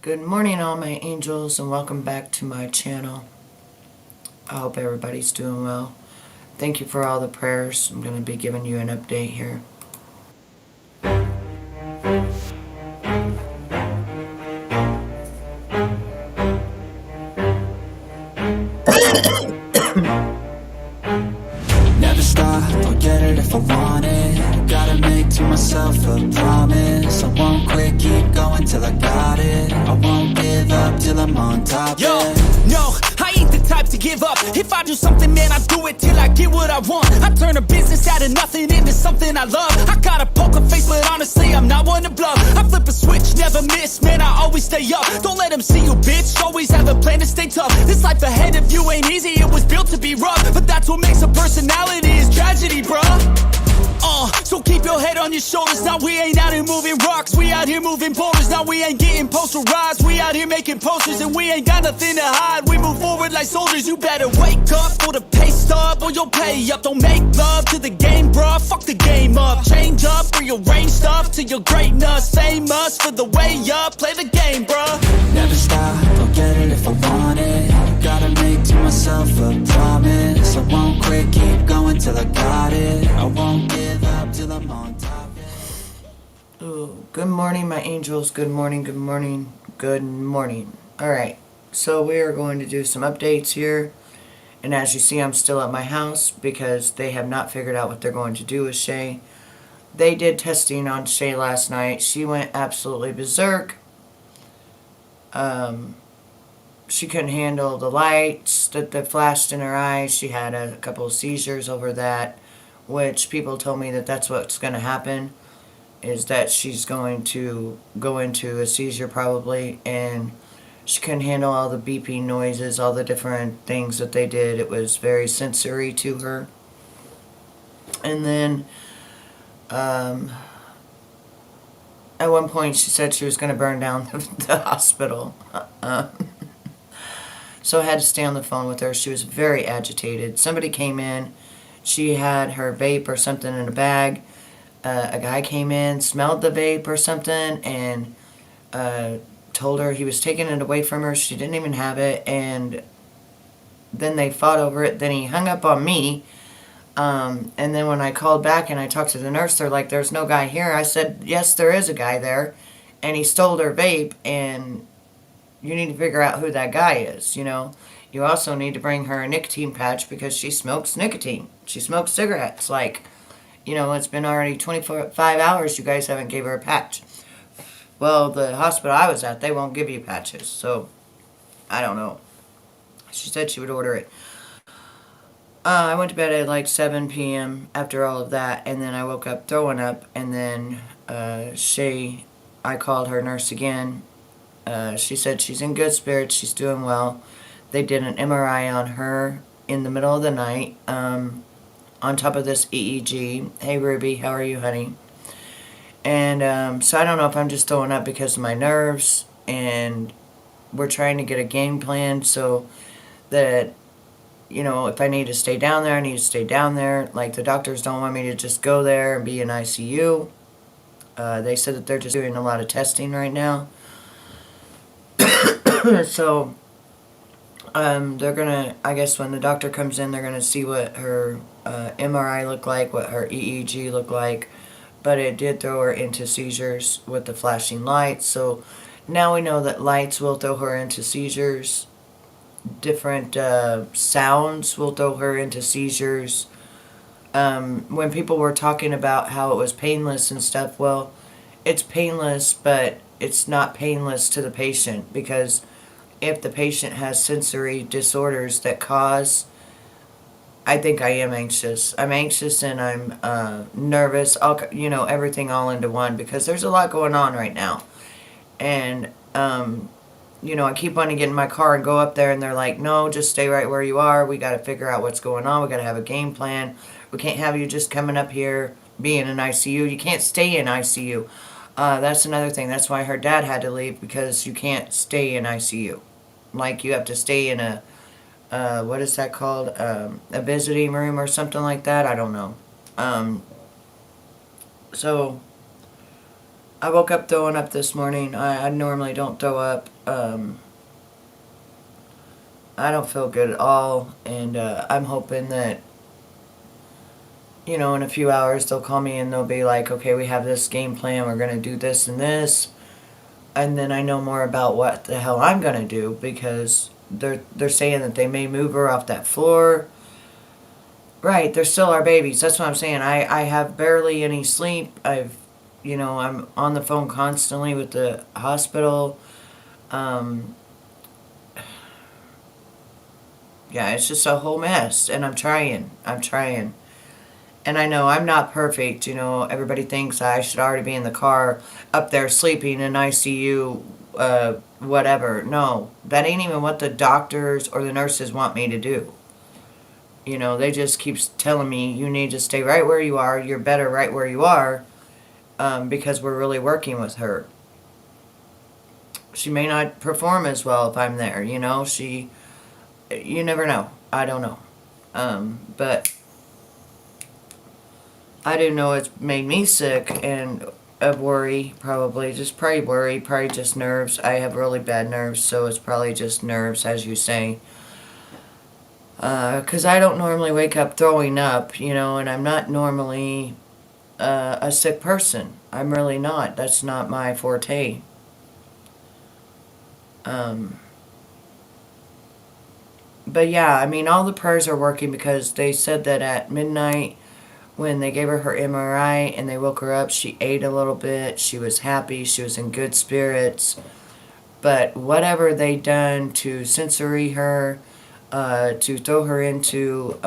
Good morning, all my angels, and welcome back to my channel. I hope everybody's doing well. Thank you for all the prayers. I'm going to be giving you an update here. Never stop, I'll get it if I want it. Gotta make to myself a promise. I won't quit, keep going till I got it. I won't give up till I'm on top. Yo, no, I ain't the type to give up. If I do something, man, I do it till I get what I want. I turn a business out of nothing into something I love. I got a poker face, but honestly, I'm not one to bluff. I flip a switch, never miss, man, I always stay up. Don't let them see you, bitch, always have a plan to stay tough. This life ahead of you ain't easy, it was built to be rough. But that's what makes a personality, is tragedy, bruh. So keep your head on your shoulders. Now we ain't out here moving rocks, we out here moving boulders. Now we ain't getting posterized, we out here making posters. And we ain't got nothing to hide, we move forward like soldiers. You better wake up for the pay stub, or you'll pay up. Don't make love to the game, bruh, fuck the game up. Change up, rearrange stuff to your greatness. Famous for the way up, play the game, bruh. Never stop, I'll get it if I want it. Gotta make to myself a promise. I won't quit, keep going till I got it. I won't give up till I'm on top. Ooh, good morning, my angels. Good morning, good morning, good morning. Alright, so we are going to do some updates here. And as you see, I'm still at my house because they have not figured out what they're going to do with Shay. They did testing on Shay last night. She went absolutely berserk. She couldn't handle the lights that flashed in her eyes. She had a couple of seizures over that, which people told me that that's what's going to happen, is that she's going to go into a seizure probably, and she couldn't handle all the beeping noises, all the different things that they did. It was very sensory to her. And then at one point she said she was going to burn down the hospital. So I had to stay on the phone with her. She was very agitated. Somebody came in. She had her vape or something in a bag. A guy came in, smelled the vape or something, and told her he was taking it away from her. She didn't even have it. And then they fought over it. Then he hung up on me. And then when I called back and I talked to the nurse, they're like, there's no guy here. I said, yes, there is a guy there. And he stole her vape, and you need to figure out who that guy is, you know. You also need to bring her a nicotine patch because she smokes nicotine. She smokes cigarettes. Like, you know, it's been already 25 hours. You guys haven't gave her a patch. Well, the hospital I was at, they won't give you patches. So, I don't know. She said she would order it. I went to bed at like 7 p.m. after all of that. And then I woke up throwing up. And then I called her nurse again. She said she's in good spirits, she's doing well. They did an MRI on her in the middle of the night, on top of this EEG. Hey Ruby, how are you, honey? And so I don't know if I'm just throwing up because of my nerves, and we're trying to get a game plan so that, you know, if I need to stay down there, I need to stay down there. Like, the doctors don't want me to just go there and be in ICU. They said that they're just doing a lot of testing right now. So, they're gonna, I guess when the doctor comes in, they're gonna see what her MRI looked like, what her EEG looked like. But it did throw her into seizures with the flashing lights. So now we know that lights will throw her into seizures. Different sounds will throw her into seizures. When people were talking about how it was painless and stuff, well, it's painless, but it's not painless to the patient, because if the patient has sensory disorders that cause, I think I am anxious. I'm anxious and I'm nervous, you know, everything all into one, because there's a lot going on right now. And, you know, I keep wanting to get in my car and go up there, and they're like, no, just stay right where you are. We got to figure out what's going on. We got to have a game plan. We can't have you just coming up here being in ICU. You can't stay in ICU. That's another thing. That's why her dad had to leave, because you can't stay in ICU. Like, you have to stay in a, what is that called? A visiting room or something like that. I don't know. So, I woke up throwing up this morning. I normally don't throw up. I don't feel good at all, and I'm hoping that, you know, in a few hours they'll call me and they'll be like, okay, we have this game plan, we're going to do this and this, and then I know more about what the hell I'm going to do, because they're saying that they may move her off that floor. Right, they're still our babies. That's what I'm saying. I have barely any sleep. I'm on the phone constantly with the hospital. Um, yeah, it's just a whole mess, and I'm trying. And I know I'm not perfect. You know, everybody thinks I should already be in the car up there sleeping in ICU, whatever. No, that ain't even what the doctors or the nurses want me to do. You know, they just keep telling me, you need to stay right where you are. You're better right where you are, because we're really working with her. She may not perform as well if I'm there, you know. You never know. I don't know. But I do know it's made me sick and of worry, probably. Just probably worry, probably just nerves. I have really bad nerves, so it's probably just nerves, as you say. Because I don't normally wake up throwing up, you know, and I'm not normally a sick person. I'm really not. That's not my forte. But yeah, I mean, all the prayers are working, because they said that at midnight, when they gave her MRI and they woke her up, she ate a little bit. She was happy. She was in good spirits. But whatever they done to sensory her, to throw her into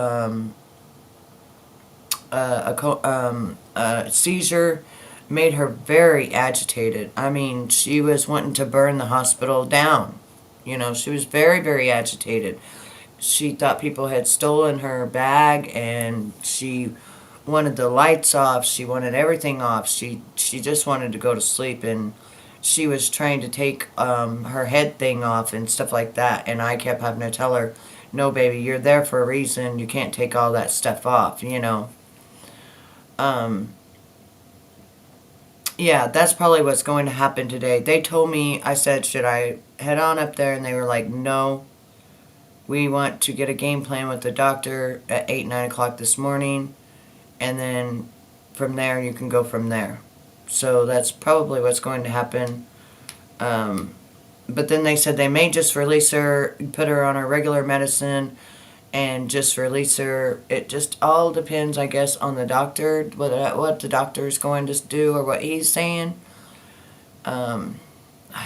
a seizure, made her very agitated. I mean, she was wanting to burn the hospital down. You know, she was very, very agitated. She thought people had stolen her bag, and she wanted the lights off. She wanted everything off. She just wanted to go to sleep, and she was trying to take her head thing off and stuff like that. And I kept having to tell her, no, baby, you're there for a reason. You can't take all that stuff off, you know. Yeah, that's probably what's going to happen today. They told me, I said, should I head on up there? And they were like, no. We want to get a game plan with the doctor at 8, 9 o'clock this morning. And then from there, you can go from there. So that's probably what's going to happen. But then they said they may just release her, put her on her regular medicine, and just release her. It just all depends, I guess, on the doctor, what the doctor is going to do or what he's saying. I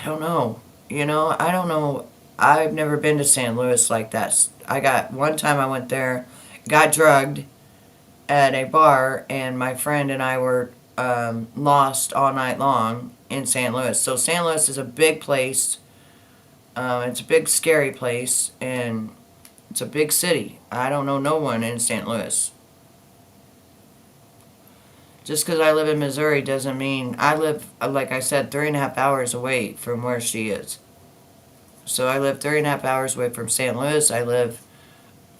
don't know. You know, I don't know. I've never been to St. Louis like that. One time I went there, got drugged at a bar, and my friend and I were lost all night long in St. Louis. So St. Louis is a big place. It's a big, scary place, and it's a big city. I don't know no one in St. Louis. Just because I live in Missouri doesn't mean I live, like I said, 3.5 hours away from where she is. So I live 3.5 hours away from St. Louis. I live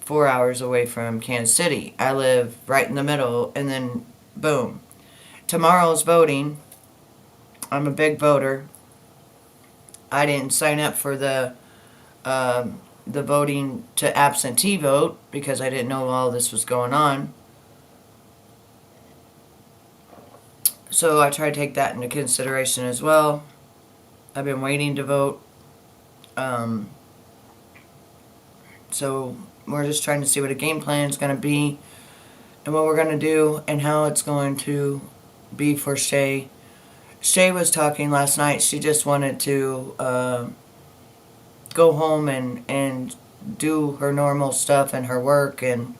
4 hours away from Kansas City. I live right in the middle, and then boom. Tomorrow's voting. I'm a big voter. I didn't sign up for the voting to absentee vote because I didn't know all this was going on. So I try to take that into consideration as well. I've been waiting to vote. So we're just trying to see what a game plan is going to be and what we're going to do and how it's going to be for Shay. Shay was talking last night. She just wanted to go home and do her normal stuff and her work, and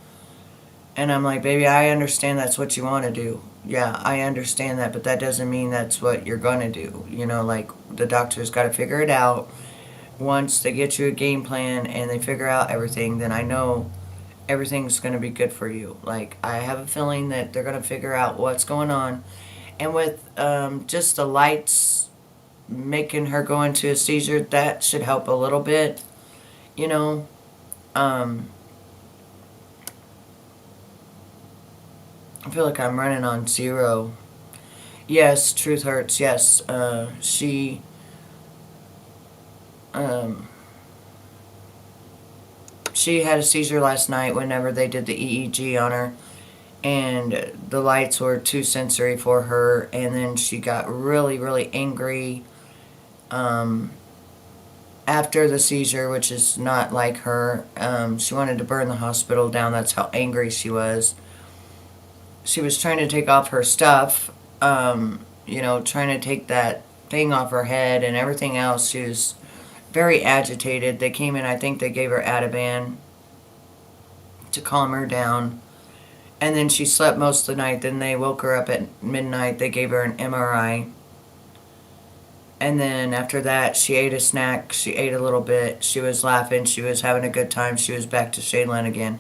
I'm like, baby, I understand that's what you want to do. Yeah, I understand that, but that doesn't mean that's what you're going to do. You know, like, the doctor's got to figure it out. Once they get you a game plan and they figure out everything, then I know everything's going to be good for you. Like, I have a feeling that they're going to figure out what's going on. And with just the lights making her go into a seizure, that should help a little bit. You know, I feel like I'm running on zero. Yes, truth hurts. Yes, um, she had a seizure last night whenever they did the EEG on her, and the lights were too sensory for her, and then she got really, really angry um, after the seizure, which is not like her. She wanted to burn the hospital down. That's how angry she was. She was trying to take off her stuff, trying to take that thing off her head and everything else. She was very agitated. They came in, I think they gave her Ativan to calm her down. And then she slept most of the night. Then they woke her up at midnight. They gave her an MRI. And then after that, she ate a snack. She ate a little bit. She was laughing. She was having a good time. She was back to Shay and I'm again.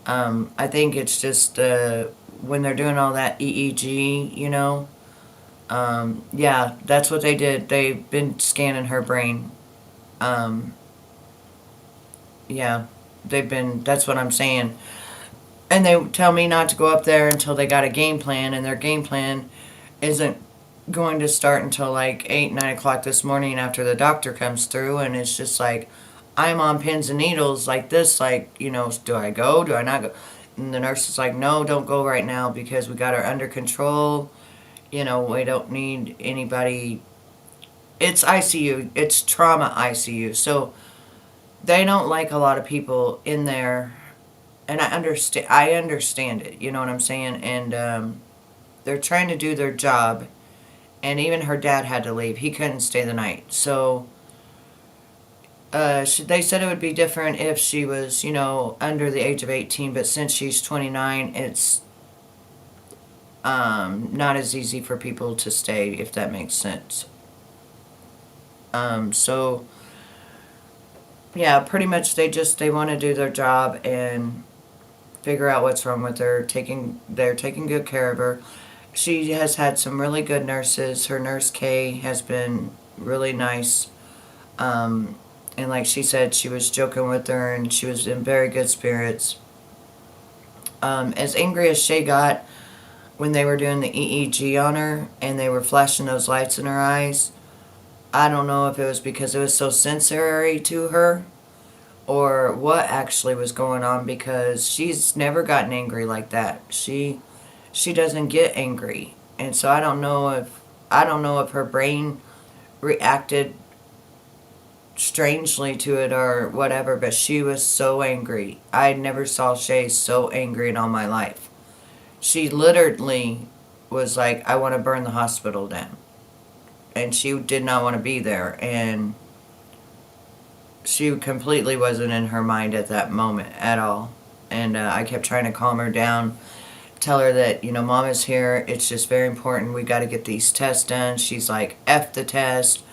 I think it's just when they're doing all that EEG, yeah, that's what they did. They've been scanning her brain. Um, yeah, that's what I'm saying. And they tell me not to go up there until they got a game plan, and their game plan isn't going to start until like 8, 9 o'clock this morning after the doctor comes through, and it's just like, I'm on pins and needles like this, like, do I go? Do I not go? And the nurse is like, no, don't go right now because we got her under control. We don't need anybody. It's ICU. It's trauma ICU. So they don't like a lot of people in there. And I understand it. You know what I'm saying? And they're trying to do their job. And even her dad had to leave. He couldn't stay the night. So they said it would be different if she was, under the age of 18. But since she's 29, it's not as easy for people to stay, if that makes sense. So yeah, pretty much they want to do their job and figure out what's wrong with her. They're taking good care of her. She has had some really good nurses. Her nurse Kay has been really nice. And like she said, she was joking with her and she was in very good spirits. As angry as Shay got when they were doing the EEG on her and they were flashing those lights in her eyes, I don't know if it was because it was so sensory to her or what actually was going on, because she's never gotten angry like that. She doesn't get angry. And so I don't know if her brain reacted strangely to it or whatever, but she was so angry. I never saw Shay so angry in all my life. She literally was like, I want to burn the hospital down. And she did not want to be there. And she completely wasn't in her mind at that moment at all. And I kept trying to calm her down, tell her that, Mom is here. It's just very important. We got to get these tests done. She's like, F the test.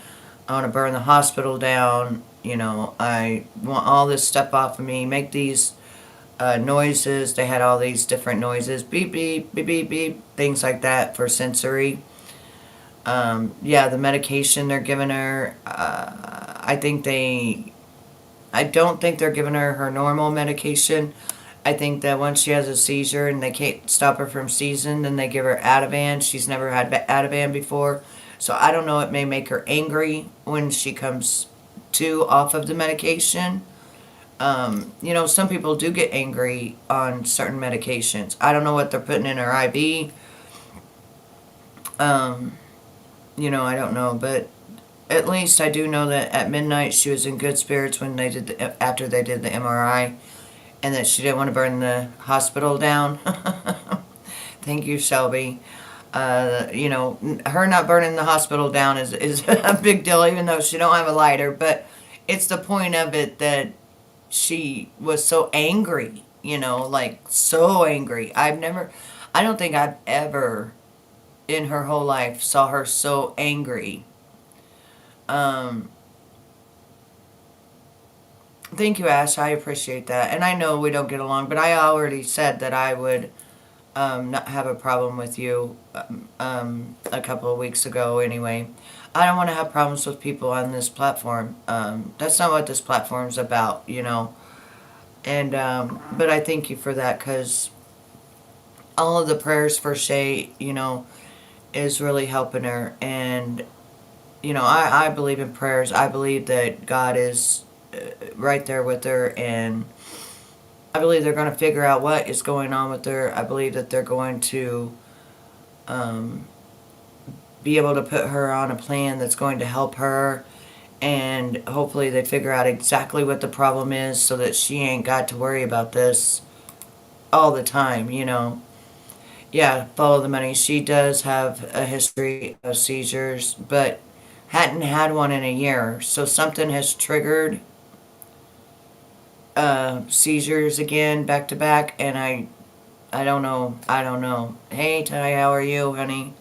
I want to burn the hospital down. I want all this stuff off of me. Make these noises. They had all these different noises. Beep, beep, beep, beep, beep. Things like that for sensory. Yeah, the medication they're giving her, I don't think they're giving her normal medication. I think that once she has a seizure and they can't stop her from seizing, then they give her Ativan. She's never had Ativan before. So I don't know, it may make her angry when she comes to off of the medication. Some people do get angry on certain medications. I don't know what they're putting in her IV. I don't know, but at least I do know that at midnight she was in good spirits when after they did the MRI, and that she didn't want to burn the hospital down. Thank you, Shelby. Her not burning the hospital down is a big deal, even though she don't have a lighter. But it's the point of it that she was so angry, like so angry. I don't think I've ever in her whole life saw her so angry. Thank you, Ash. I appreciate that. And I know we don't get along, but I already said that I would not have a problem with you a couple of weeks ago anyway. I don't want to have problems with people on this platform. That's not what this platform's about, And, but I thank you for that, because all of the prayers for Shay, is really helping her. And, you know, I believe in prayers. I believe that God is right there with her, and I believe they're going to figure out what is going on with her. I believe that they're going to be able to put her on a plan that's going to help her, and hopefully they figure out exactly what the problem is so that she ain't got to worry about this all the time, you know. Yeah, follow the money. She does have a history of seizures, but hadn't had one in a year. So something has triggered seizures again, back to back, and I don't know. I don't know. Hey, Ty, how are you, honey?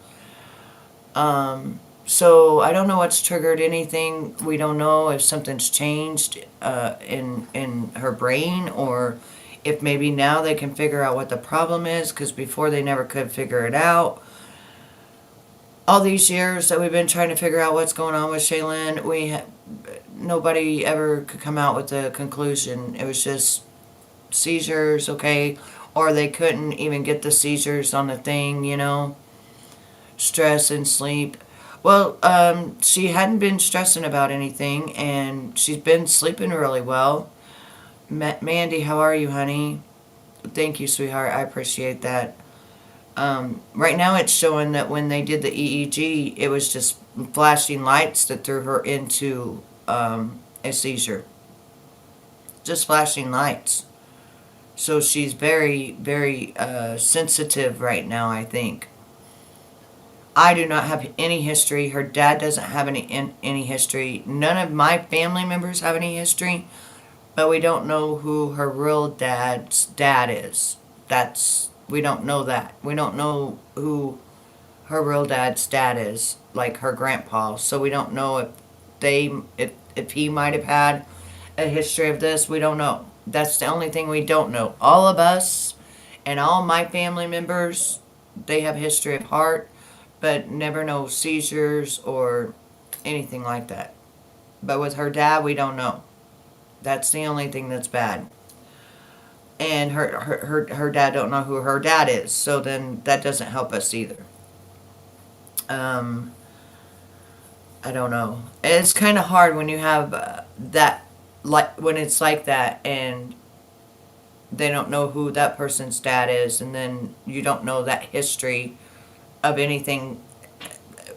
So I don't know what's triggered anything. We don't know if something's changed in her brain, or if maybe now they can figure out what the problem is, because before they never could figure it out. All these years that we've been trying to figure out what's going on with Shaylin, nobody ever could come out with a conclusion. It was just seizures, okay, or they couldn't even get the seizures on the thing, you know, stress and sleep. Well, she hadn't been stressing about anything, and she's been sleeping really well. Mandy, how are you, honey? Thank you, sweetheart. I appreciate that. Right now it's showing that when they did the EEG, it was just flashing lights that threw her into a seizure. Just flashing lights. So she's very, very sensitive right now, I think. I do not have any history. Her dad doesn't have any history. None of my family members have any history. But we don't know who her real dad's dad is. We don't know that. We don't know who her real dad's dad is, like her grandpa. So we don't know if he might have had a history of this. We don't know. That's the only thing we don't know. All of us and all my family members, they have history of heart, but never know seizures or anything like that. But with her dad, we don't know. That's the only thing that's bad. And her dad don't know who her dad is, so then that doesn't help us either. I don't know. It's kind of hard when you have that, like when it's like that, and they don't know who that person's dad is, and then you don't know that history of anything.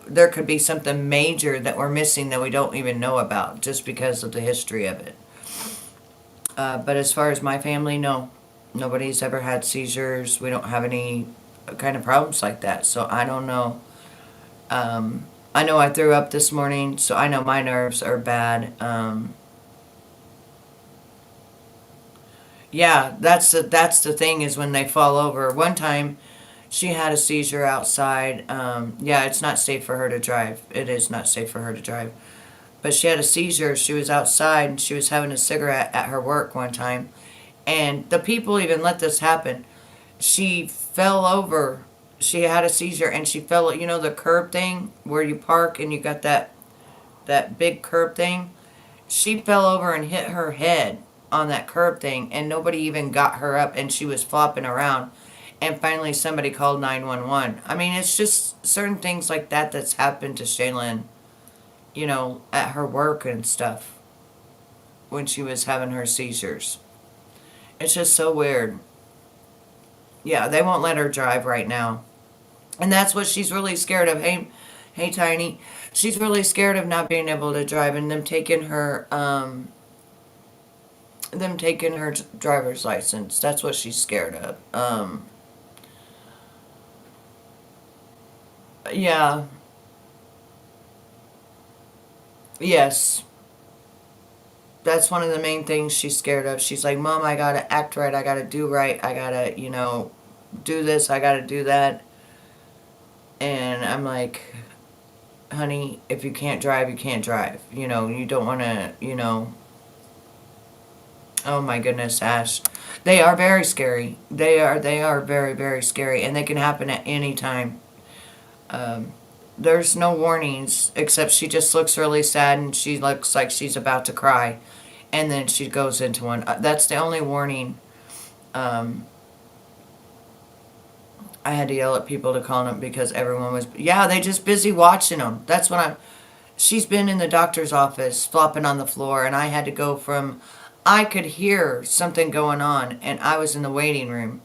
There could be something major that we're missing that we don't even know about just because of the history of it. But as far as my family, no. Nobody's ever had seizures. We don't have any kind of problems like that. So I don't know. I know I threw up this morning, so I know my nerves are bad. Yeah, that's the thing, is when they fall over. One time, she had a seizure outside. Yeah, it's not safe for her to drive. It is not safe for her to drive. But she had a seizure. She was outside and she was having a cigarette at her work one time. And the people even let this happen. She fell over. She had a seizure and she fell, you know, the curb thing where you park and you got that big curb thing. She fell over and hit her head on that curb thing, and nobody even got her up, and she was flopping around. And finally somebody called 911. I mean, it's just certain things like that that's happened to Shaylin, you know, at her work and stuff when she was having her seizures. It's just so weird. Yeah, they won't let her drive right now. And that's what she's really scared of. Hey, Tiny. She's really scared of not being able to drive and them taking her driver's license. That's what she's scared of. Yeah. Yes. That's one of the main things she's scared of. She's like, Mom, I gotta act right. I gotta do right. I gotta, you know, do this. I gotta do that. And I'm like, honey, if you can't drive, you can't drive. You know, you don't want to, you know. Oh my goodness, Ash. They are very scary. They are very, very scary. And they can happen at any time. There's no warnings, except she just looks really sad and she looks like she's about to cry. And then she goes into one. That's the only warning. I had to yell at people to call them because everyone was, yeah, they just busy watching them. That's when she's been in the doctor's office flopping on the floor, and I had to go from, I could hear something going on, and I was in the waiting room,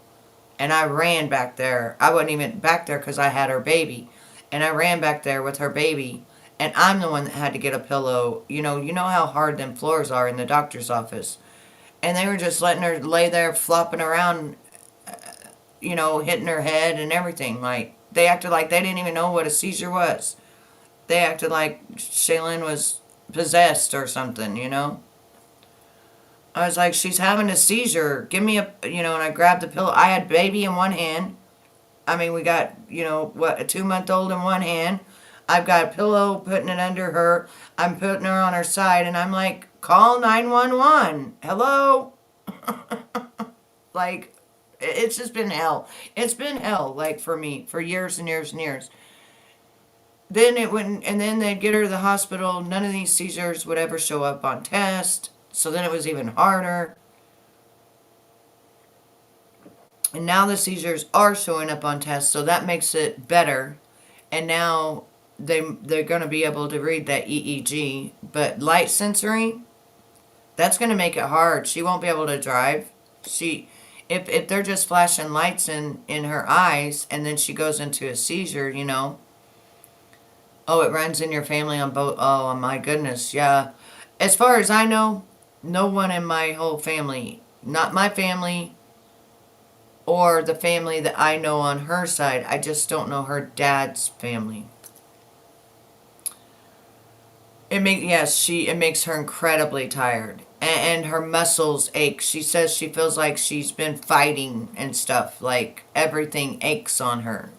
and I ran back there. I wasn't even back there because I had her baby, and I ran back there with her baby, and I'm the one that had to get a pillow. You know how hard them floors are in the doctor's office, and they were just letting her lay there flopping around, hitting her head and everything. Like, they acted like they didn't even know what a seizure was. They acted like Shaylin was possessed or something. I was like, she's having a seizure. Give me and I grabbed the pillow. I had baby in one hand. I mean, we got, a 2-month-old in one hand. I've got a pillow, putting it under her. I'm putting her on her side, and I'm like, call 911. Hello? Like, it's just been hell. It's been hell, like, for me, for years and years and years. Then it wouldn't, and then they'd get her to the hospital. None of these seizures would ever show up on test. So then it was even harder. And now the seizures are showing up on tests, so that makes it better. And now they're going to be able to read that EEG. But light sensory, that's going to make it hard. She won't be able to drive. If they're just flashing lights in her eyes, and then she goes into a seizure, oh, it runs in your family on both. Oh, my goodness, yeah. As far as I know, no one in my whole family, not my family or the family that I know on her side. I just don't know her dad's family. It makes her incredibly tired, and her muscles ache. She says she feels like she's been fighting and stuff. Like, everything aches on her.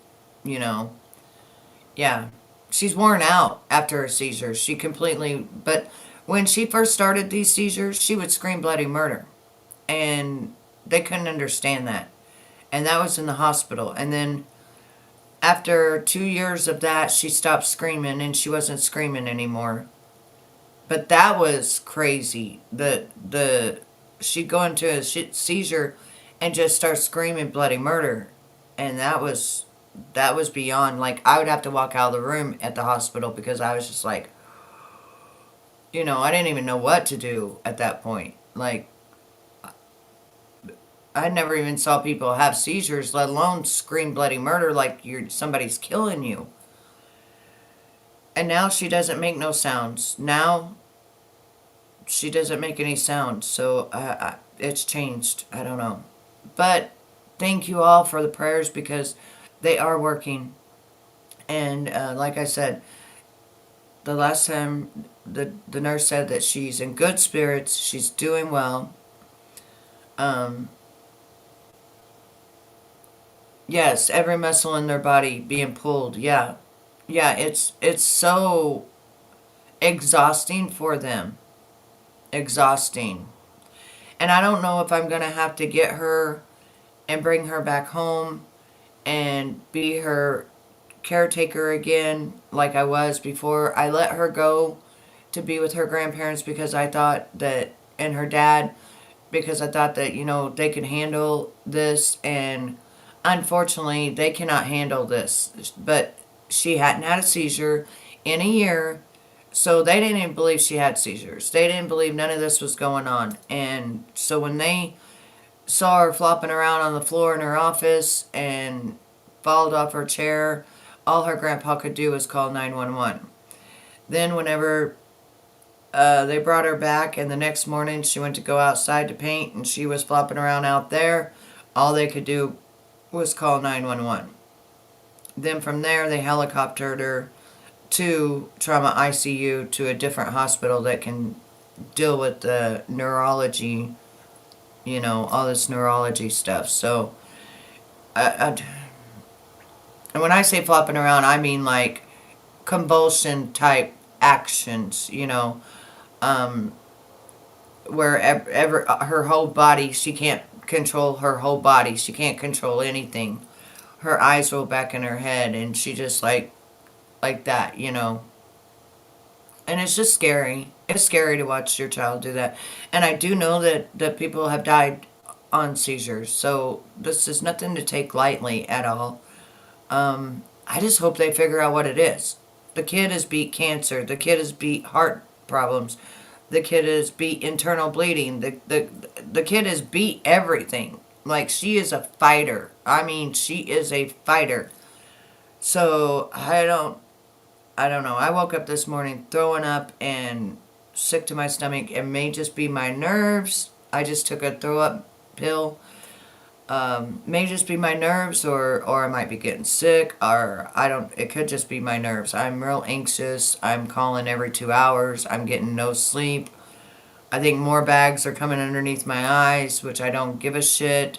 Yeah, she's worn out after her seizures. But when she first started these seizures, she would scream bloody murder, and they couldn't understand that. And that was in the hospital. And then after 2 years of that, she stopped screaming, and she wasn't screaming anymore. But that was crazy. She'd go into a seizure and just start screaming bloody murder, and that was beyond. Like, I would have to walk out of the room at the hospital because I was just like, I didn't even know what to do at that point. Like, I never even saw people have seizures, let alone scream bloody murder like somebody's killing you. And now she doesn't make no sounds. Now she doesn't make any sounds. So it's changed. I don't know. But thank you all for the prayers, because they are working. And like I said, the last time the nurse said that she's in good spirits. She's doing well. Yes, every muscle in their body being pulled. Yeah. Yeah, it's so exhausting for them. Exhausting. And I don't know if I'm going to have to get her and bring her back home and be her caretaker again like I was before. I let her go to be with her grandparents because I thought that, and her dad, because I thought that, they could handle this, and unfortunately they cannot handle this. But she hadn't had a seizure in a year, so they didn't even believe she had seizures. They didn't believe none of this was going on. And so when they saw her flopping around on the floor in her office and falling off her chair, all her grandpa could do was call 911. Then whenever they brought her back, and the next morning she went to go outside to paint, and she was flopping around out there, all they could do was call 911. Then from there, they helicoptered her to trauma ICU, to a different hospital that can deal with the neurology, all this neurology stuff. So, and when I say flopping around, I mean like convulsion type actions, where her whole body, she can't control her whole body. She can't control anything. Her eyes roll back in her head, and she just like that, And it's just scary. It's scary to watch your child do that. And I do know that people have died on seizures, so this is nothing to take lightly at all. I just hope they figure out what it is. The kid has beat cancer. The kid has beat heart problems. The kid has beat internal bleeding. The kid has beat everything. Like, she is a fighter. I mean, she is a fighter. So I don't know. I woke up this morning throwing up and sick to my stomach. It may just be my nerves. I just took a throw up pill. May just be my nerves, or I might be getting sick, or I don't, it could just be my nerves. I'm real anxious. I'm calling every 2 hours. I'm getting no sleep. I think more bags are coming underneath my eyes, which I don't give a shit.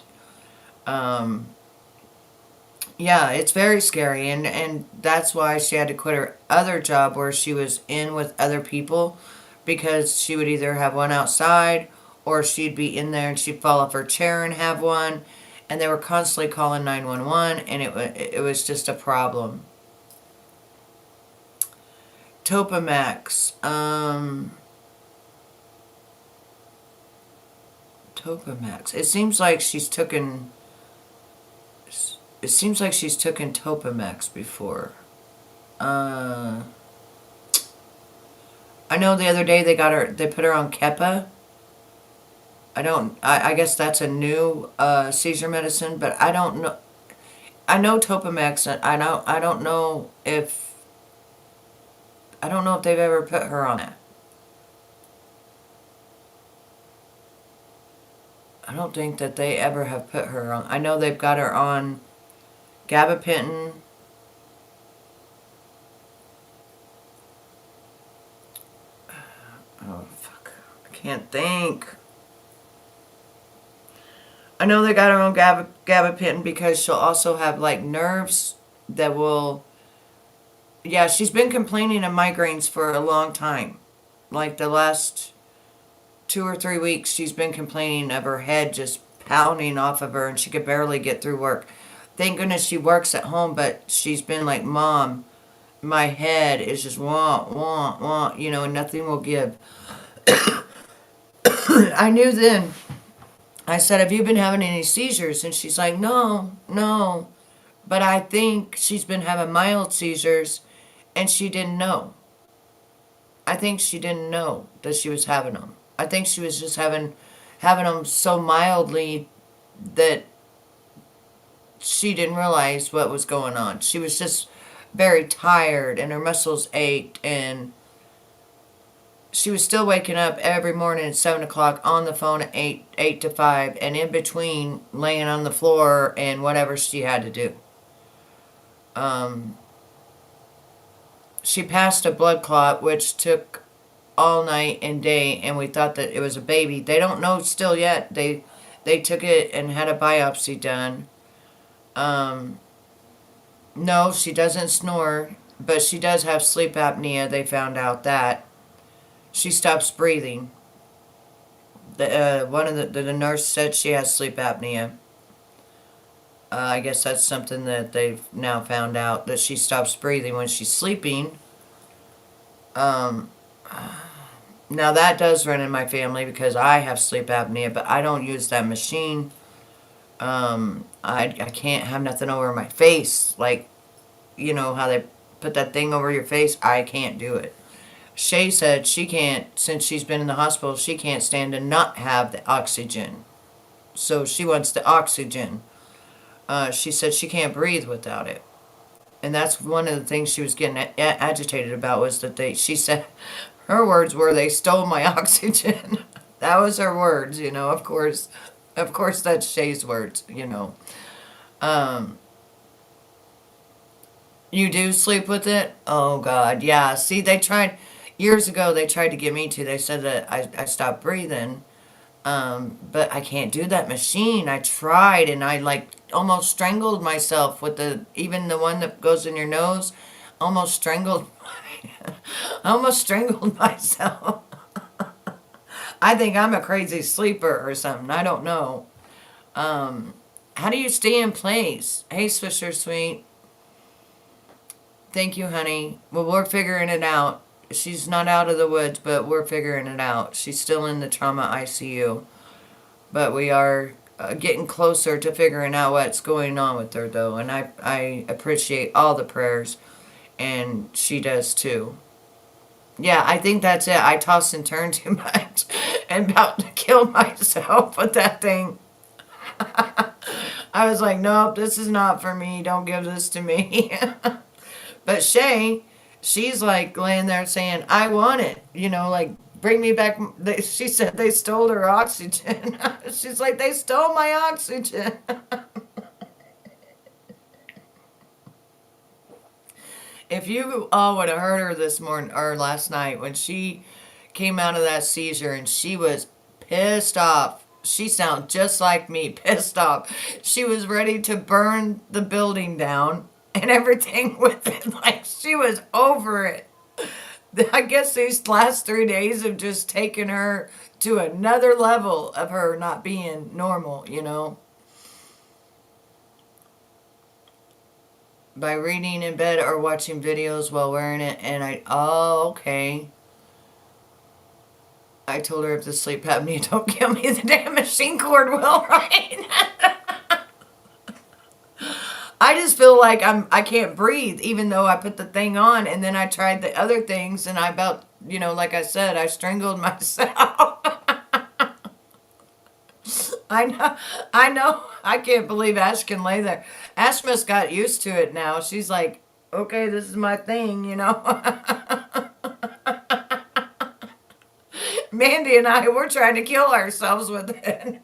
Yeah, it's very scary, and that's why she had to quit her other job where she was in with other people, because she would either have one outside or she'd be in there and she'd fall off her chair and have one, and they were constantly calling 911, and it was just a problem. Topamax. Topamax. It seems like she's taken Topamax before. I know the other day they put her on Kepa. I guess that's a new seizure medicine, but I don't know. I know Topamax, and I don't know if they've ever put her on it. I don't think that they ever have put her on. I know they've got her on gabapentin. Oh, fuck. I can't think. I know they got her on gabapentin because she'll also have, like, nerves that will... Yeah, she's been complaining of migraines for a long time. Like, the last 2 or 3 weeks, she's been complaining of her head just pounding off of her, and she could barely get through work. Thank goodness she works at home, but she's been like, Mom, my head is just wah, you know, and nothing will give. I knew then. I said, have you been having any seizures? And she's like, no. But I think she's been having mild seizures, and she didn't know. I think she didn't know that she was having them. I think she was just having them so mildly that she didn't realize what was going on. She was just very tired, and her muscles ached, and she was still waking up every morning at 7 o'clock on the phone at 8 to 5, and in between laying on the floor and whatever she had to do. She passed a blood clot, which took all night and day, and we thought that it was a baby. They don't know still yet. They took it and had a biopsy done. No, she doesn't snore, but she does have sleep apnea. They found out that. She stops breathing. One of the nurse said she has sleep apnea. I guess that's something that they've now found out, that she stops breathing when she's sleeping. Now that does run in my family because I have sleep apnea, but I don't use that machine. I can't have nothing over my face, like, you know how they put that thing over your face. I can't do it. Shay said she can't, since she's been in the hospital, she can't stand to not have the oxygen. So she wants the oxygen. She said she can't breathe without it. And that's one of the things she was getting agitated about, was that she said, her words were, they stole my oxygen. That was her words, you know, of course that's Shay's words, you know. You do sleep with it? Oh, God, yeah. See, years ago, they tried to get me to. They said that I stopped breathing. But I can't do that machine. I tried, and I, like, almost strangled myself with even the one that goes in your nose. Almost strangled myself. I think I'm a crazy sleeper or something. I don't know. How do you stay in place? Hey, Swisher Sweet. Thank you, honey. Well, we're figuring it out. She's not out of the woods, but we're figuring it out. She's still in the trauma ICU. But we are getting closer to figuring out what's going on with her, though. And I appreciate all the prayers, and she does too. Yeah, I think that's it. I tossed and turned too much and about to kill myself with that thing. I was like, nope, this is not for me. Don't give this to me. But Shay, she's like laying there saying, I want it. Like, bring me back. She said they stole her oxygen. She's like, they stole my oxygen. If you all would have heard her this morning or last night when she came out of that seizure and she was pissed off. She sounded just like me, pissed off. She was ready to burn the building down and everything with it. Like, she was over it. I guess these last 3 days have just taken her to another level of her not being normal, By reading in bed or watching videos while wearing it. And okay. I told her if the sleep apnea don't kill me, the damn machine cord will, right? I just feel like I can't breathe, even though I put the thing on, and then I tried the other things, and I about, like I said, I strangled myself. I know. I can't believe Ash can lay there. Ash must got used to it now. She's like, okay, this is my thing, Mandy and I, we're trying to kill ourselves with it.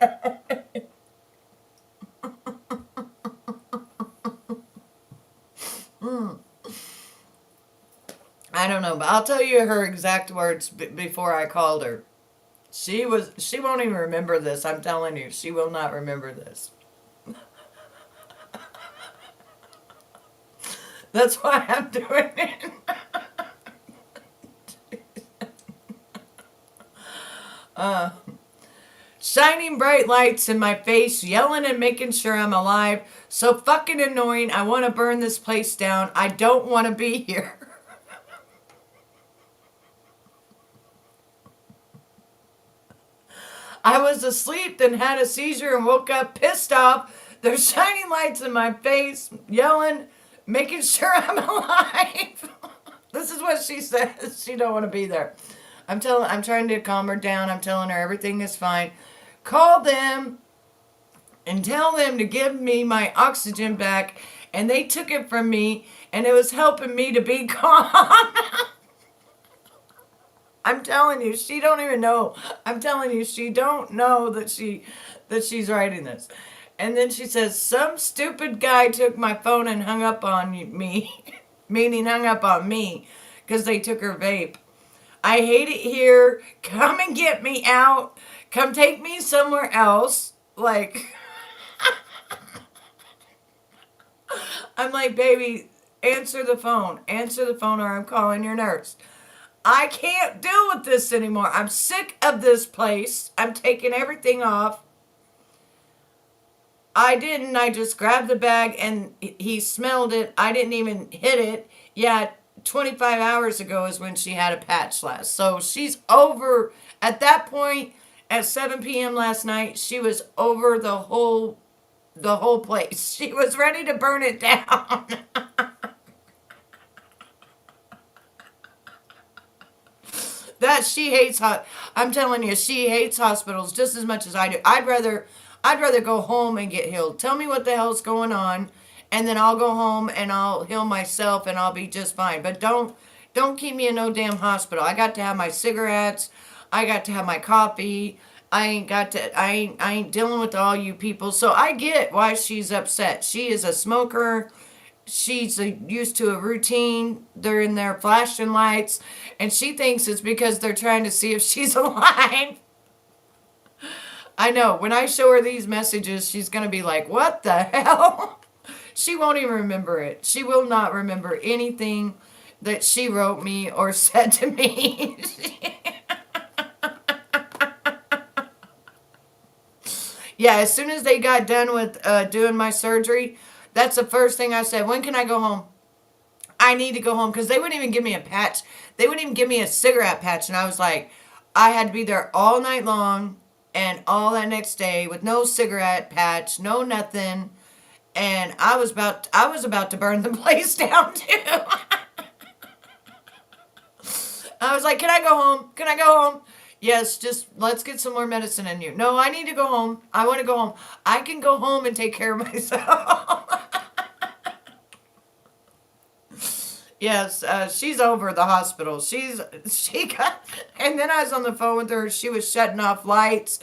I don't know, but I'll tell you her exact words before I called her. She won't even remember this. I'm telling you, she will not remember this. That's why I'm doing it. Shining bright lights in my face, yelling and making sure I'm alive. So fucking annoying. I want to burn this place down. I don't want to be here. I was asleep, then had a seizure and woke up pissed off. There's shining lights in my face, yelling, making sure I'm alive. This is what she says. She don't want to be there. I'm trying to calm her down. I'm telling her everything is fine. Call them and tell them to give me my oxygen back. And they took it from me, and it was helping me to be calm. I'm telling you, she don't even know. I'm telling you, she don't know that she's writing this. And then she says, some stupid guy took my phone and hung up on me. Meaning hung up on me. Because they took her vape. I hate it here. Come and get me out. Come take me somewhere else. Like, I'm like, baby, answer the phone. Answer the phone or I'm calling your nurse. I can't deal with this anymore. I'm sick of this place. I'm taking everything off. I didn't. I just grabbed the bag and he smelled it. I didn't even hit it. Yeah, 25 hours ago is when she had a patch last. So she's over. At that point, at 7 p.m. last night, she was over the whole place. She was ready to burn it down. That she hates I'm telling you, she hates hospitals just as much as I do. I'd rather go home and get healed. Tell me what the hell's going on, and then I'll go home and I'll heal myself and I'll be just fine. But don't keep me in no damn hospital. I got to have my cigarettes. I got to have my coffee. I ain't dealing with all you people. So I get why she's upset. She is a smoker. She's used to a routine. They're in there flashing lights. And she thinks it's because they're trying to see if she's alive. I know. When I show her these messages, she's going to be like, what the hell? She won't even remember it. She will not remember anything that she wrote me or said to me. Yeah, as soon as they got done with doing my surgery, that's the first thing I said. When can I go home? I need to go home because they wouldn't even give me a patch. They wouldn't even give me a cigarette patch. And I was like, I had to be there all night long and all that next day with no cigarette patch, no nothing. And I was about to burn the place down too. I was like, can I go home? Can I go home? Yes, just let's get some more medicine in you. No, I need to go home. I want to go home. I can go home and take care of myself. Yes, she's over the hospital. And then I was on the phone with her. She was shutting off lights,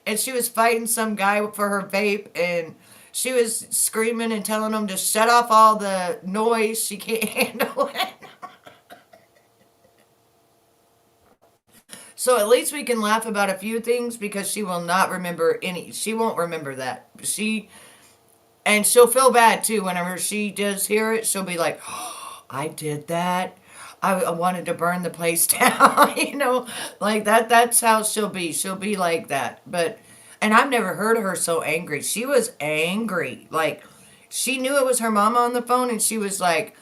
and she was fighting some guy for her vape, and she was screaming and telling him to shut off all the noise. She can't handle it. So at least we can laugh about a few things because she will not remember any. She won't remember that. And she'll feel bad too whenever she does hear it. She'll be like, oh, I did that. I wanted to burn the place down, like that. That's how she'll be. She'll be like that. And I've never heard her so angry. She was angry. Like, she knew it was her mama on the phone, and she was like,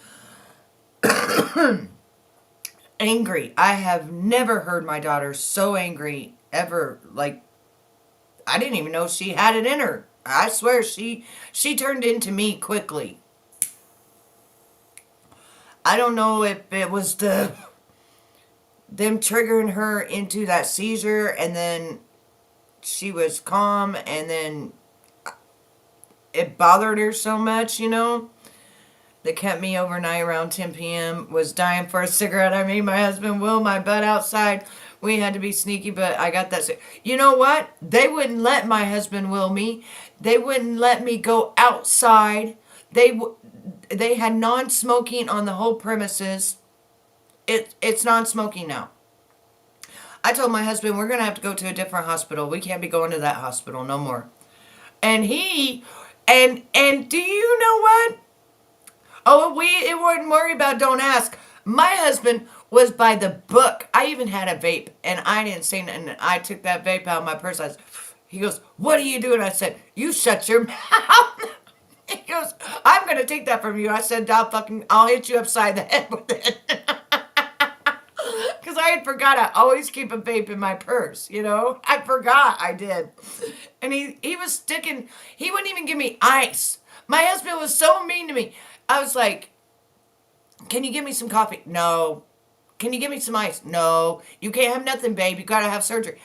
angry. I have never heard my daughter so angry ever. Like, I didn't even know she had it in her. I swear she turned into me quickly. I don't know if it was them triggering her into that seizure, and then she was calm, and then it bothered her so much, that kept me overnight around 10 p.m. was dying for a cigarette. I made my husband Will my butt outside. We had to be sneaky, but I got that. You know what? They wouldn't let my husband Will me. They wouldn't let me go outside. They had non-smoking on the whole premises. It's non-smoking now. I told my husband, we're going to have to go to a different hospital. We can't be going to that hospital no more. And do you know what? Oh, it wouldn't worry about, don't ask. My husband was by the book. I even had a vape, and I didn't say nothing. I took that vape out of my purse. He goes, what are you doing? I said, you shut your mouth. He goes, I'm going to take that from you. I said, I'll hit you upside the head with it. Because I had forgot I always keep a vape in my purse, I forgot I did. And he was sticking, he wouldn't even give me ice. My husband was so mean to me. I was like, can you give me some coffee? No. Can you give me some ice? No. You can't have nothing, babe. You got to have surgery.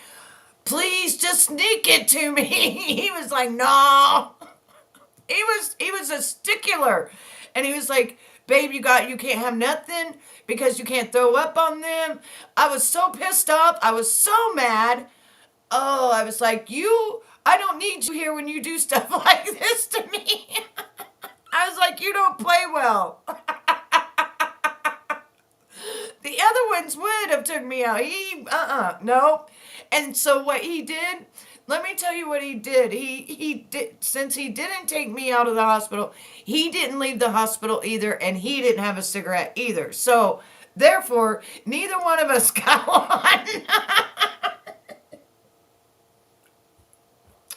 Please just sneak it to me. He was like, no. He was a stickler. And he was like, babe, you can't have nothing because you can't throw up on them. I was so pissed off. I was so mad. Oh, I was like, I don't need you here when you do stuff like this to me. I was like, you don't play well. The other ones would have took me out. No. And so what he did, let me tell you what he did. He did, since he didn't take me out of the hospital, he didn't leave the hospital either, and he didn't have a cigarette either. So, therefore, neither one of us got one.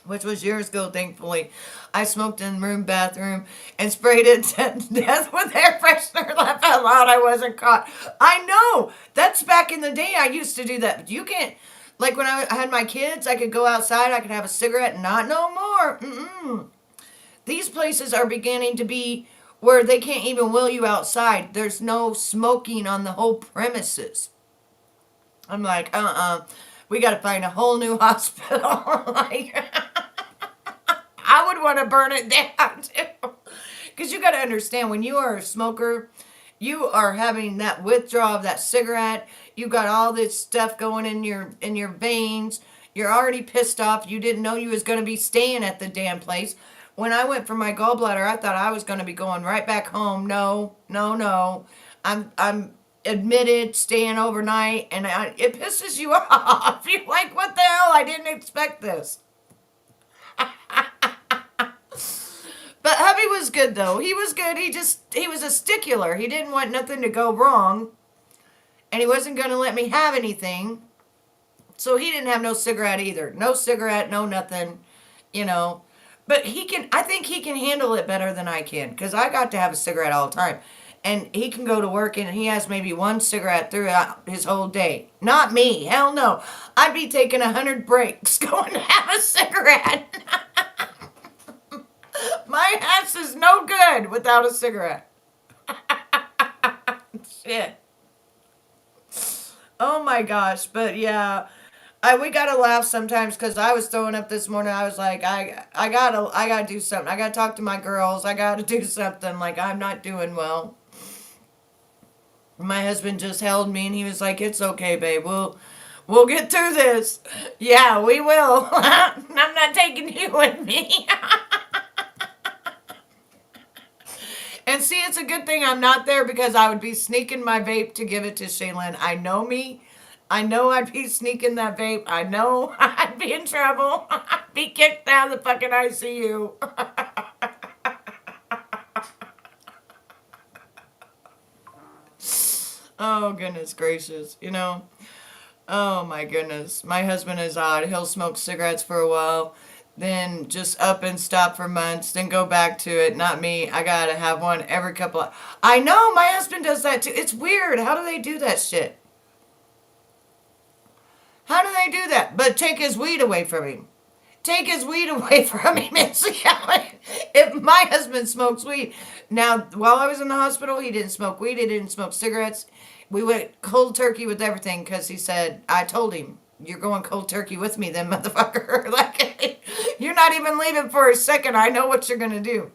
Which was years ago, thankfully. I smoked in the bathroom and sprayed it to death with air freshener. Laugh out loud, I wasn't caught. I know! That's back in the day I used to do that. But you can't, like when I had my kids, I could go outside, I could have a cigarette, not no more. Mm-mm. These places are beginning to be where they can't even wheel you outside. There's no smoking on the whole premises. I'm like, we got to find a whole new hospital. Like, I would want to burn it down too. Because you got to understand, when you are a smoker, you are having that withdrawal of that cigarette. You got all this stuff going in your veins. You're already pissed off. You didn't know you was going to be staying at the damn place. When I went for my gallbladder, I thought I was going to be going right back home. No. I'm admitted, staying overnight, and it pisses you off. You're like, what the hell? I didn't expect this. But hubby was good, though. He was good. He was a stickler. He didn't want nothing to go wrong, and he wasn't going to let me have anything. So he didn't have no cigarette either. No cigarette, no nothing, But I think he can handle it better than I can, because I got to have a cigarette all the time. And he can go to work and he has maybe one cigarette throughout his whole day. Not me. Hell no. I'd be taking 100 breaks going to have a cigarette. My ass is no good without a cigarette. Shit. Oh my gosh. But yeah, we gotta laugh sometimes because I was throwing up this morning. I was like, I gotta do something. I gotta talk to my girls. I gotta do something. Like, I'm not doing well. My husband just held me and he was like, "It's okay, babe. We'll get through this." Yeah, we will. I'm not taking you with me. And see, it's a good thing I'm not there because I would be sneaking my vape to give it to Shaylin. I know me. I know I'd be sneaking that vape. I know I'd be in trouble. I'd be kicked out of the fucking ICU. Oh, goodness gracious. You know, oh my goodness. My husband is odd. He'll smoke cigarettes for a while, then just up and stop for months, then go back to it. Not me. I gotta have one every couple of... I know, my husband does that too. It's weird. How do they do that shit? How do they do that? But take his weed away from him. Take his weed away from him and see how if my husband smokes weed. Now, while I was in the hospital, he didn't smoke weed. He didn't smoke cigarettes. We went cold turkey with everything because he said, I told him, "You're going cold turkey with me then, motherfucker." Like, you're not even leaving for a second. I know what you're going to do.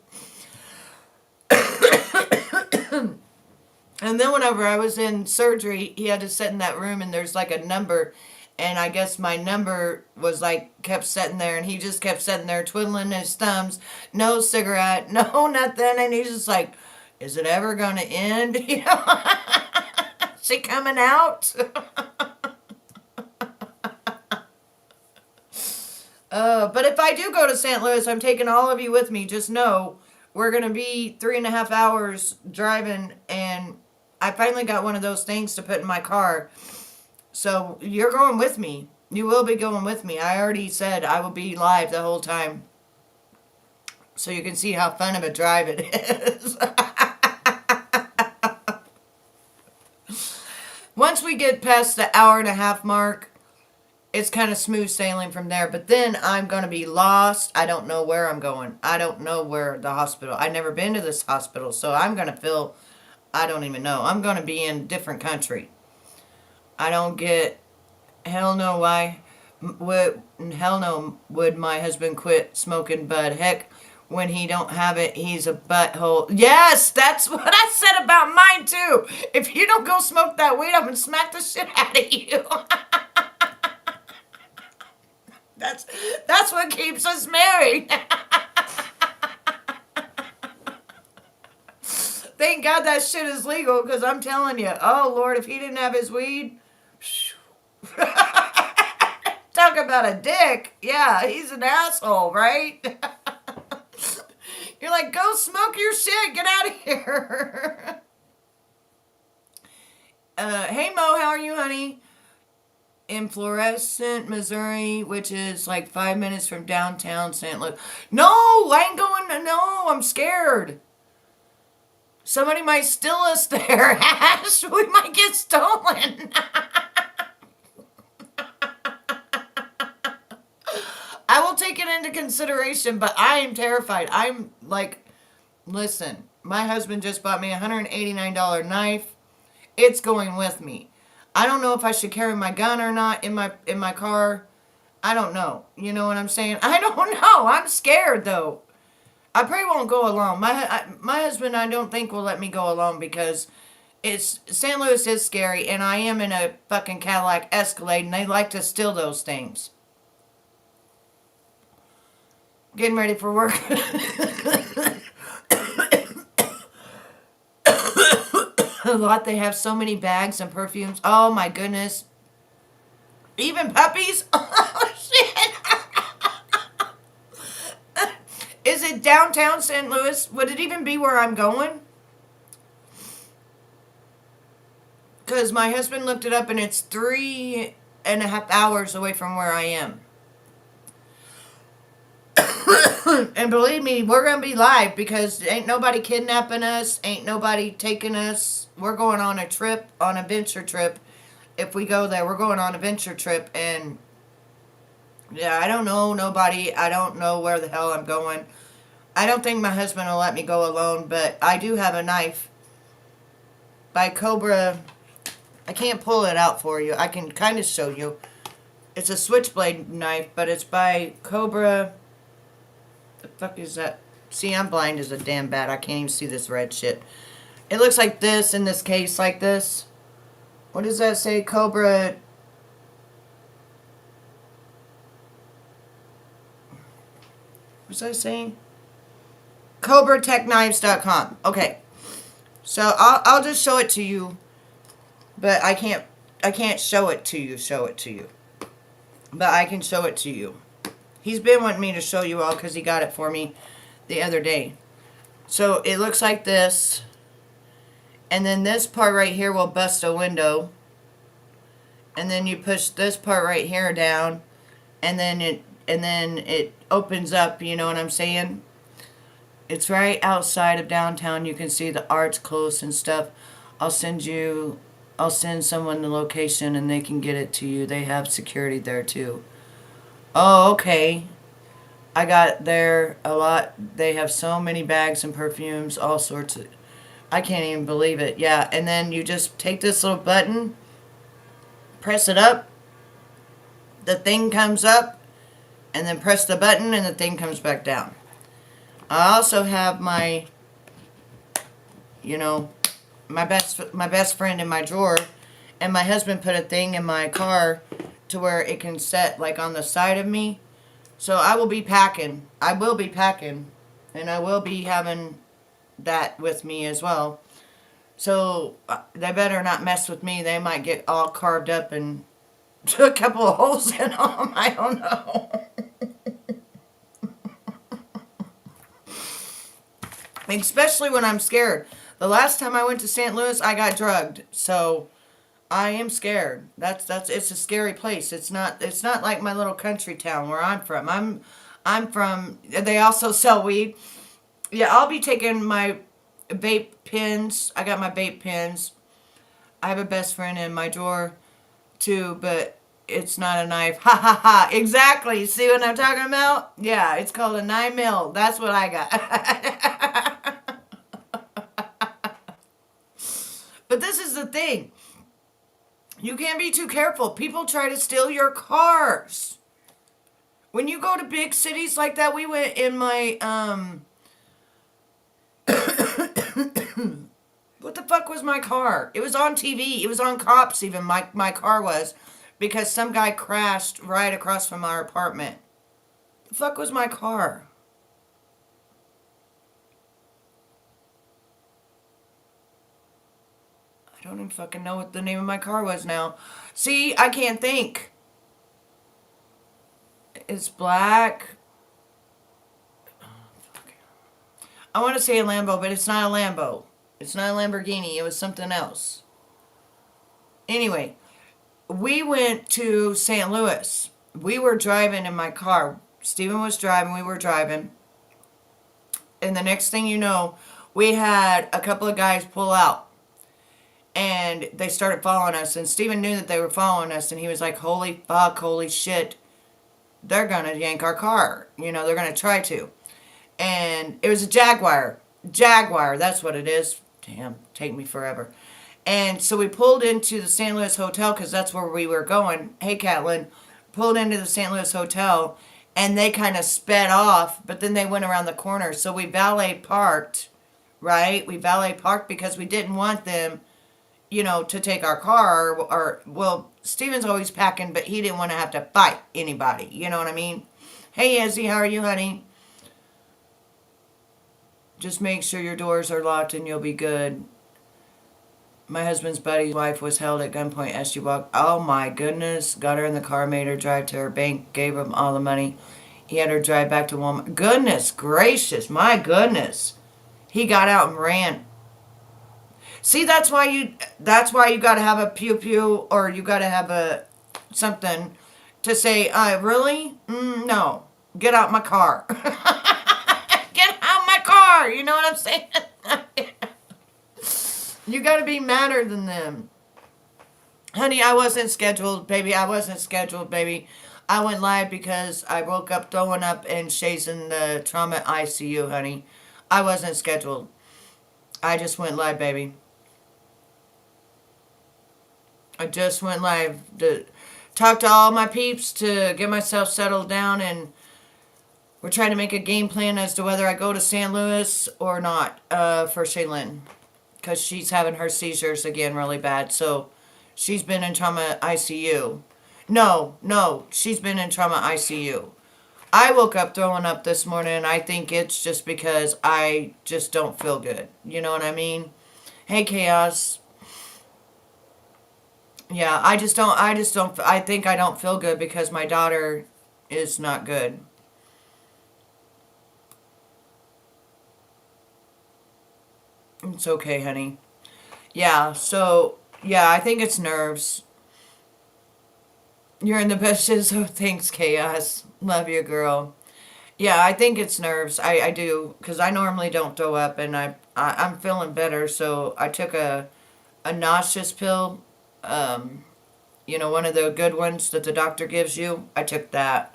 And then whenever I was in surgery, he had to sit in that room and there's like a number. And I guess my number was like, kept sitting there and he just kept sitting there twiddling his thumbs. No cigarette, no nothing. And he's just like, is it ever going to end? You know, is she coming out? But if I do go to St. Louis, I'm taking all of you with me. Just know we're going to be 3.5 hours driving. And I finally got one of those things to put in my car. So you're going with me. You will be going with me. I already said I will be live the whole time. So you can see how fun of a drive it is. Once we get past the 1.5 hour mark, it's kind of smooth sailing from there. But then I'm going to be lost. I don't know where I'm going. I don't know where the hospital. I've never been to this hospital. So I'm going to feel, I don't even know. I'm going to be in a different country. I don't get, hell no why, hell no would my husband quit smoking bud. Heck, when he don't have it, he's a butthole. Yes, that's what I said about mine too. If you don't go smoke that weed, I'm going to smack the shit out of you. That's what keeps us married. Thank God that shit is legal, because I'm telling you, oh Lord, if he didn't have his weed, talk about a dick. Yeah, he's an asshole, right? You're like, go smoke your shit. Get out of here. Hey Mo, how are you, honey? In Florissant, Missouri, which is like 5 minutes from downtown St. Louis. No, I ain't going. No, I'm scared. Somebody might steal us there, Ash. We might get stolen. I will take it into consideration, but I am terrified. I'm like, listen, my husband just bought me a $189 knife. It's going with me. I don't know if I should carry my gun or not in my car. I don't know. You know what I'm saying? I don't know. I'm scared, though. I probably won't go alone. My husband, I don't think, will let me go alone because St. Louis is scary, and I am in a fucking Cadillac Escalade, and they like to steal those things. Getting ready for work. A lot. They have so many bags and perfumes. Oh my goodness. Even puppies? Oh shit. Is it downtown St. Louis? Would it even be where I'm going? Because my husband looked it up and it's 3.5 hours away from where I am. And believe me, we're going to be live because ain't nobody kidnapping us. Ain't nobody taking us. We're going on a trip, on a venture trip. If we go there, we're going on a venture trip. And yeah, I don't know nobody. I don't know where the hell I'm going. I don't think my husband will let me go alone, but I do have a knife by Cobra. I can't pull it out for you. I can kind of show you. It's a switchblade knife, but it's by Cobra. The fuck is that? See, I'm blind as a damn bat. I can't even see this red shit. It looks like this in this case, like this. What does that say? Cobra. What's that saying? CobraTechKnives.com. Okay. So I'll just show it to you. But I can't show it to you. But I can show it to you. He's been wanting me to show you all because he got it for me the other day. So it looks like this. And then this part right here will bust a window. And then you push this part right here down. And then it opens up, you know what I'm saying? It's right outside of downtown. You can see the arts close and stuff. I'll send someone the location and they can get it to you. They have security there too. Oh, okay. I got there a lot. They have so many bags and perfumes, all sorts of... I can't even believe it. Yeah, and then you just take this little button, press it up, the thing comes up, and then press the button and the thing comes back down. I also have my, my best friend in my drawer, and my husband put a thing in my car to where it can set like on the side of me. So I will be packing. And I will be having that with me as well. So they better not mess with me. They might get all carved up and a couple of holes in them. I don't know. Especially when I'm scared. The last time I went to St. Louis, I got drugged. So I am scared. It's a scary place. It's not like my little country town where I'm from. I'm from, they also sell weed. Yeah, I'll be taking my vape pens. I got my vape pens. I have a best friend in my drawer too, but it's not a knife. Ha ha ha. Exactly. See what I'm talking about? Yeah, it's called a 9mm. That's what I got. But this is the thing. You can't be too careful. People try to steal your cars. When you go to big cities like that, we went in my, what the fuck was my car? It was on TV. It was on Cops even, my car was. Because some guy crashed right across from our apartment. The fuck was my car? I don't even fucking know what the name of my car was now. See, I can't think. It's black. I want to say a Lambo, but it's not a Lambo. It's not a Lamborghini. It was something else. Anyway, we went to St. Louis. We were driving in my car. Steven was driving. We were driving. And the next thing you know, we had a couple of guys pull out. And they started following us. And Steven knew that they were following us. And he was like, holy fuck, holy shit. They're going to yank our car. They're going to try to. And it was a Jaguar. Jaguar, that's what it is. Damn, take me forever. And so we pulled into the St. Louis Hotel because that's where we were going. Hey, Catlin. Pulled into the St. Louis Hotel. And they kind of sped off. But then they went around the corner. So we valet parked. Right? We valet parked because we didn't want them, to take our car. Well, Steven's always packing, but he didn't want to have to fight anybody. You know what I mean? Hey, Izzy, how are you, honey? Just make sure your doors are locked and you'll be good. My husband's buddy's wife was held at gunpoint as she walked. Oh my goodness. Got her in the car, made her drive to her bank, gave him all the money. He had her drive back to Walmart. Goodness gracious, my goodness. He got out and ran. See, that's why you got to have a pew-pew, or you got to have a something to say, really? No. get out my car. Get out my car. You know what I'm saying? You got to be madder than them. Honey, I wasn't scheduled, baby. I wasn't scheduled, baby. I went live because I woke up throwing up and Shay's in the trauma ICU, honey. I wasn't scheduled. I just went live, baby. I just went live to talk to all my peeps to get myself settled down, and we're trying to make a game plan as to whether I go to San Luis or not for Shaylin, because she's having her seizures again really bad. So she's been in trauma ICU. No, she's been in trauma ICU. I woke up throwing up this morning, and I think it's just because I just don't feel good. You know what I mean? Hey, Chaos. Yeah, I think I don't feel good because my daughter is not good. It's okay, honey. Yeah, so, yeah, I think it's nerves. You're in the bushes. Oh, thanks, Chaos. Love you, girl. Yeah, I think it's nerves. I do, because I normally don't throw up, and I'm feeling better, so I took a nauseous pill, one of the good ones that the doctor gives you. I took that.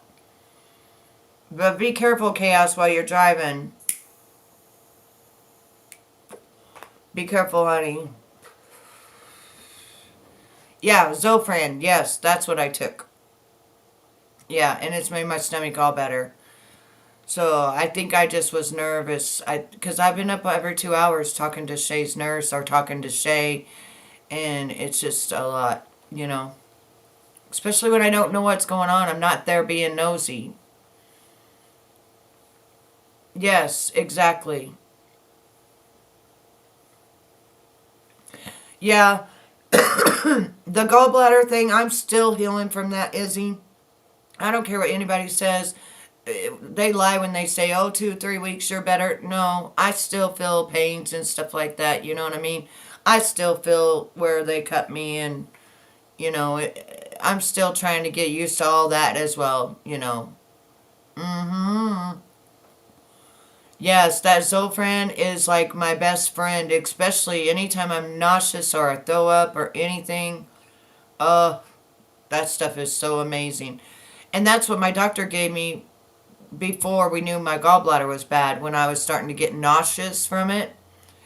But be careful, Chaos, while you're driving. Be careful, honey. Yeah, Zofran. Yes, that's what I took. Yeah, and it's made my stomach all better. So I think I just was nervous. Because I've been up every 2 hours talking to Shay's nurse or talking to Shay. And it's just a lot, Especially when I don't know what's going on. I'm not there being nosy. Yes, exactly. Yeah. The gallbladder thing, I'm still healing from that, Izzy. I don't care what anybody says. They lie when they say, 2-3 weeks, you're better. No, I still feel pains and stuff like that. You know what I mean? I still feel where they cut me, and, I'm still trying to get used to all that as well, Mm-hmm. Yes, that Zofran is like my best friend, especially anytime I'm nauseous or I throw up or anything. That stuff is so amazing. And that's what my doctor gave me before we knew my gallbladder was bad, when I was starting to get nauseous from it.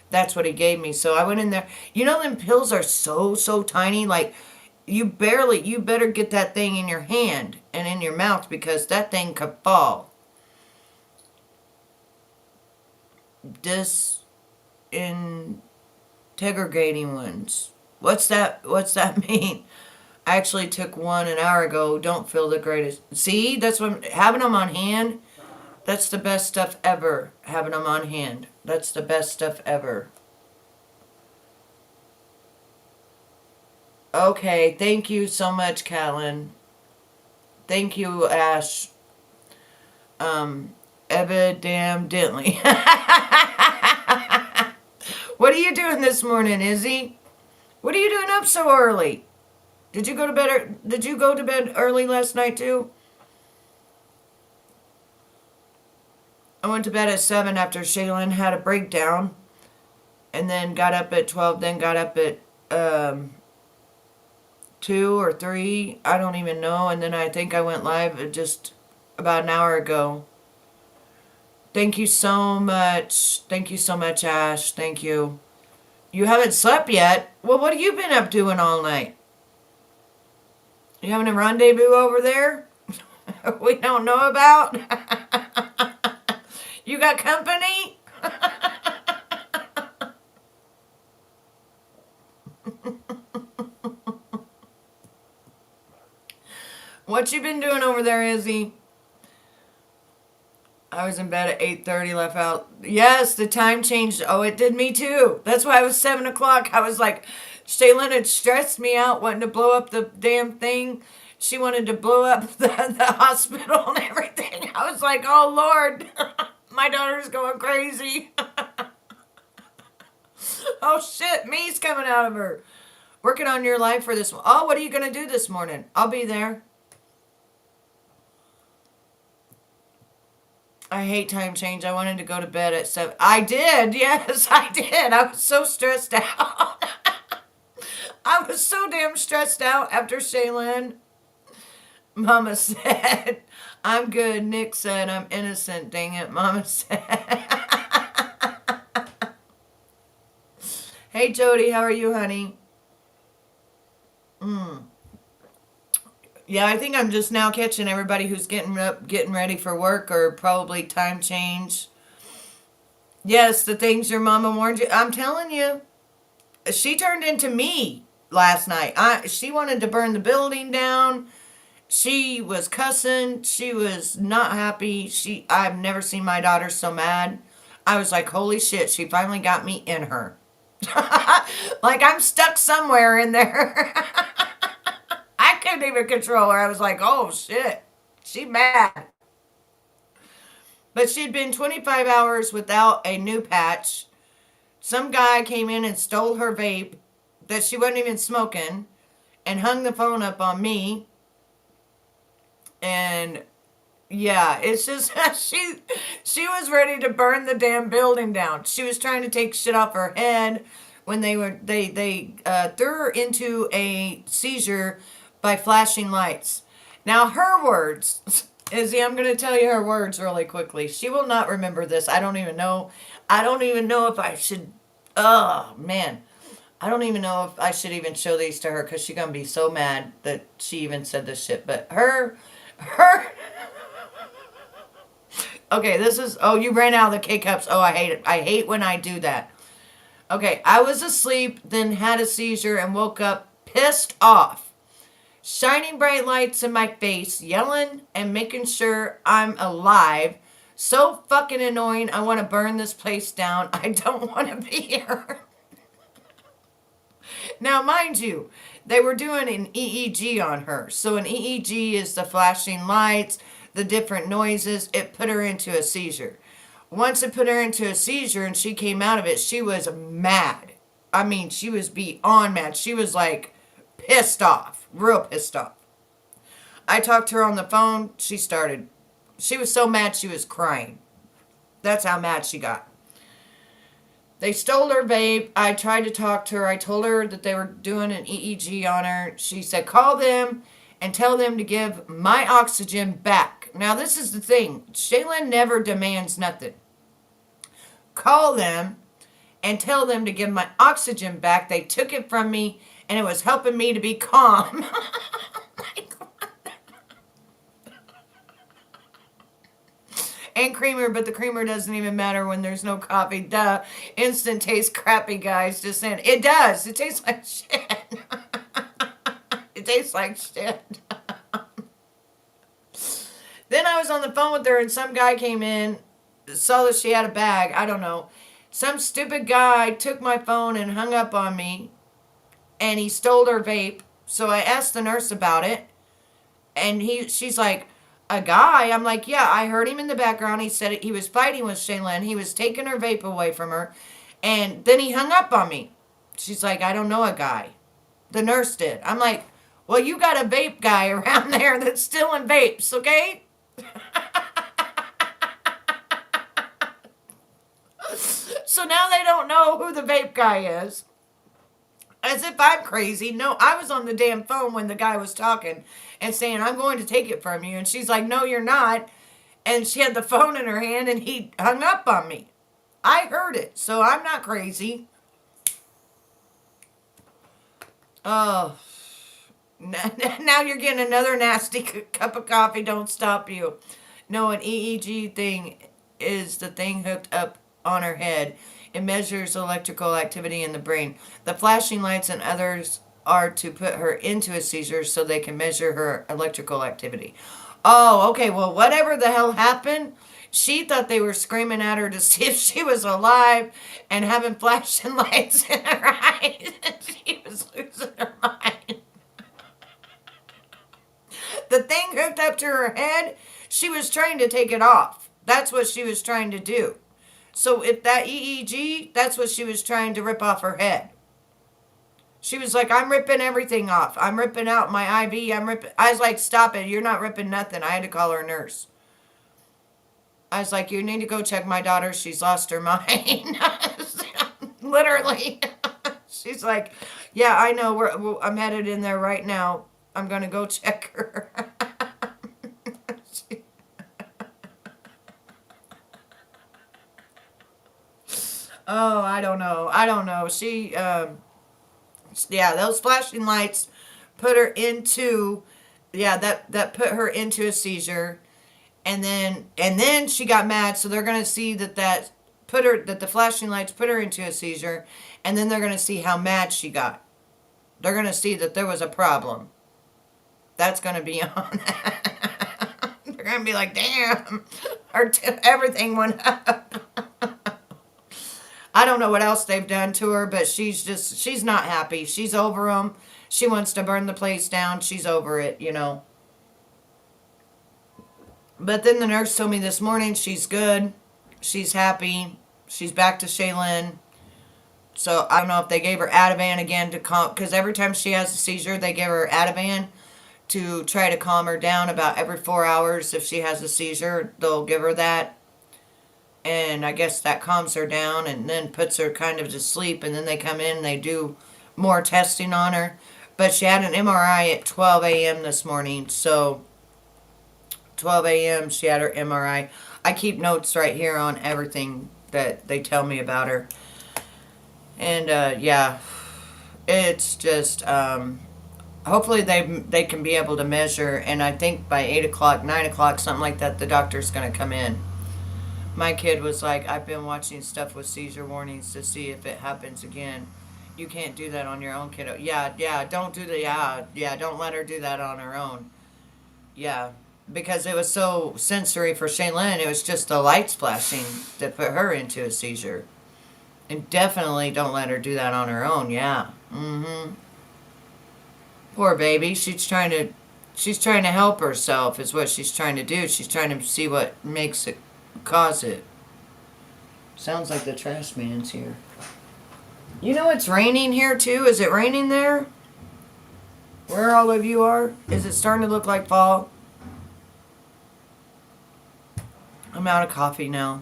That's what he gave me. So I went in there. Them pills are so tiny. Like, you better get that thing in your hand and in your mouth, because that thing could fall. Disintegrating ones. What's that mean? I actually took one an hour ago. Don't feel the greatest. See, that's what having them on hand. That's the best stuff ever. Having them on hand. That's the best stuff ever. Okay, thank you so much, Callan. Thank you, Ash. Evidently. What are you doing this morning, Izzy? What are you doing up so early? Did you go to bed early last night too? I went to bed at 7 after Shaylin had a breakdown, and then got up at 12, then got up at 2 or 3, I don't even know, and then I think I went live just about an hour ago. Thank you so much. Thank you so much, Ash. Thank you. You haven't slept yet? Well, what have you been up doing all night? You having a rendezvous over there? We don't know about? You got company? What you been doing over there, Izzy? I was in bed at 8:30, left out. Yes, the time changed. Oh, it did me too. That's why it was 7 o'clock. I was like, Shaylin had stressed me out wanting to blow up the damn thing. She wanted to blow up the hospital and everything. I was like, oh, Lord, my daughter's going crazy. Oh, shit, me's coming out of her. Working on your life for this one. Oh, what are you going to do this morning? I'll be there. I hate time change. I wanted to go to bed at 7. I did. Yes, I did. I was so stressed out. I was so damn stressed out after Shaylin. Mama said, I'm good. Nick said, I'm innocent. Dang it, Mama said. Hey, Jody, how are you, honey? Yeah, I think I'm just now catching everybody who's getting up, getting ready for work or probably time change. Yes, the things your mama warned you. I'm telling you, she turned into me last night. She wanted to burn the building down. She was cussing. She was not happy. I've never seen my daughter so mad. I was like, holy shit, she finally got me in her. Like I'm stuck somewhere in there. I couldn't even control her. I was like, oh shit, she mad. But she'd been 25 hours without a new patch. Some guy came in and stole her vape that she wasn't even smoking and hung the phone up on me. And yeah, it's just she was ready to burn the damn building down. She was trying to take shit off her head when they threw her into a seizure by flashing lights. Now her words, Izzy, I'm going to tell you her words really quickly. She will not remember this. I don't even know. I don't even know if I should. Oh man, I don't even know if I should even show these to her because she's gonna be so mad that she even said this shit. But her. Okay, this is. Oh, you ran out of the K cups. Oh, I hate it. I hate when I do that. Okay, I was asleep, then had a seizure and woke up pissed off. Shining bright lights in my face, yelling and making sure I'm alive. So fucking annoying. I want to burn this place down. I don't want to be here. Now, mind you, they were doing an EEG on her. So an EEG is the flashing lights, the different noises. It put her into a seizure. Once it put her into a seizure and she came out of it, she was mad. I mean, she was beyond mad. She was like pissed off, real pissed off. I talked to her on the phone. She was so mad she was crying. That's how mad she got. They stole her vape. I tried to talk to her. I told her that they were doing an EEG on her. She said, call them and tell them to give my oxygen back. Now, this is the thing. Shaylin never demands nothing. Call them and tell them to give my oxygen back. They took it from me, and it was helping me to be calm. And creamer, but the creamer doesn't even matter when there's no coffee. Duh. Instant tastes crappy, guys. Just saying. It does. It tastes like shit. It tastes like shit. Then I was on the phone with her and some guy came in, saw that she had a bag. I don't know. Some stupid guy took my phone and hung up on me and he stole her vape. So I asked the nurse about it and she's like, a guy? I'm like, yeah, I heard him in the background. He said he was fighting with Shaylin. He was taking her vape away from her. And then he hung up on me. She's like, I don't know a guy. The nurse did. I'm like, well, you got a vape guy around there that's stealing vapes, okay? So now they don't know who the vape guy is. As if I'm crazy. No, I was on the damn phone when the guy was talking and saying, I'm going to take it from you. And she's like, no, you're not. And she had the phone in her hand and he hung up on me. I heard it, so I'm not crazy. Oh. Now you're getting another nasty cup of coffee. Don't stop you. No, an EEG thing is the thing hooked up on her head. It measures electrical activity in the brain. The flashing lights and others are to put her into a seizure so they can measure her electrical activity. Oh, okay. Well, whatever the hell happened, she thought they were screaming at her to see if she was alive and having flashing lights in her eyes. She was losing her mind. The thing hooked up to her head, she was trying to take it off. That's what she was trying to do. So if that EEG, that's what she was trying to rip off her head. She was like, I'm ripping everything off. I'm ripping out my IV. I was like, stop it. You're not ripping nothing. I had to call her nurse. I was like, you need to go check my daughter. She's lost her mind. Literally. She's like, yeah, I know. I'm headed in there right now. I'm going to go check her. Oh, I don't know. I don't know. Yeah, those flashing lights put her into, yeah, that put her into a seizure. And then she got mad, so they're gonna see that the flashing lights put her into a seizure, and then they're gonna see how mad she got. They're gonna see that there was a problem. That's gonna be on. They're gonna be like, damn, everything went up. I don't know what else they've done to her, but she's not happy. She's over them. She wants to burn the place down. She's over it, you know. But then the nurse told me this morning she's good. She's happy. She's back to Shaylin. So I don't know if they gave her Ativan again to calm, because every time she has a seizure, they give her Ativan to try to calm her down. About every 4 hours, if she has a seizure, they'll give her that. And I guess that calms her down and then puts her kind of to sleep. And then they come in and they do more testing on her. But she had an MRI at 12 a.m. this morning. So 12 a.m. she had her MRI. I keep notes right here on everything that they tell me about her. And yeah, it's just hopefully they can be able to measure. And I think by 8 o'clock, 9 o'clock, something like that, the doctor's going to come in. My kid was like, I've been watching stuff with seizure warnings to see if it happens again. You can't do that on your own, kiddo. Yeah, don't do the, yeah, don't let her do that on her own. Yeah, because it was so sensory for Shaylin, it was just the lights flashing that put her into a seizure. And definitely don't let her do that on her own, yeah. Mm-hmm. Poor baby, she's trying to help herself is what she's trying to do. She's trying to see what makes it cause it. Sounds like the trash man's here. You know it's raining here too? Is it raining there? Where all of you are? Is it starting to look like fall? I'm out of coffee now.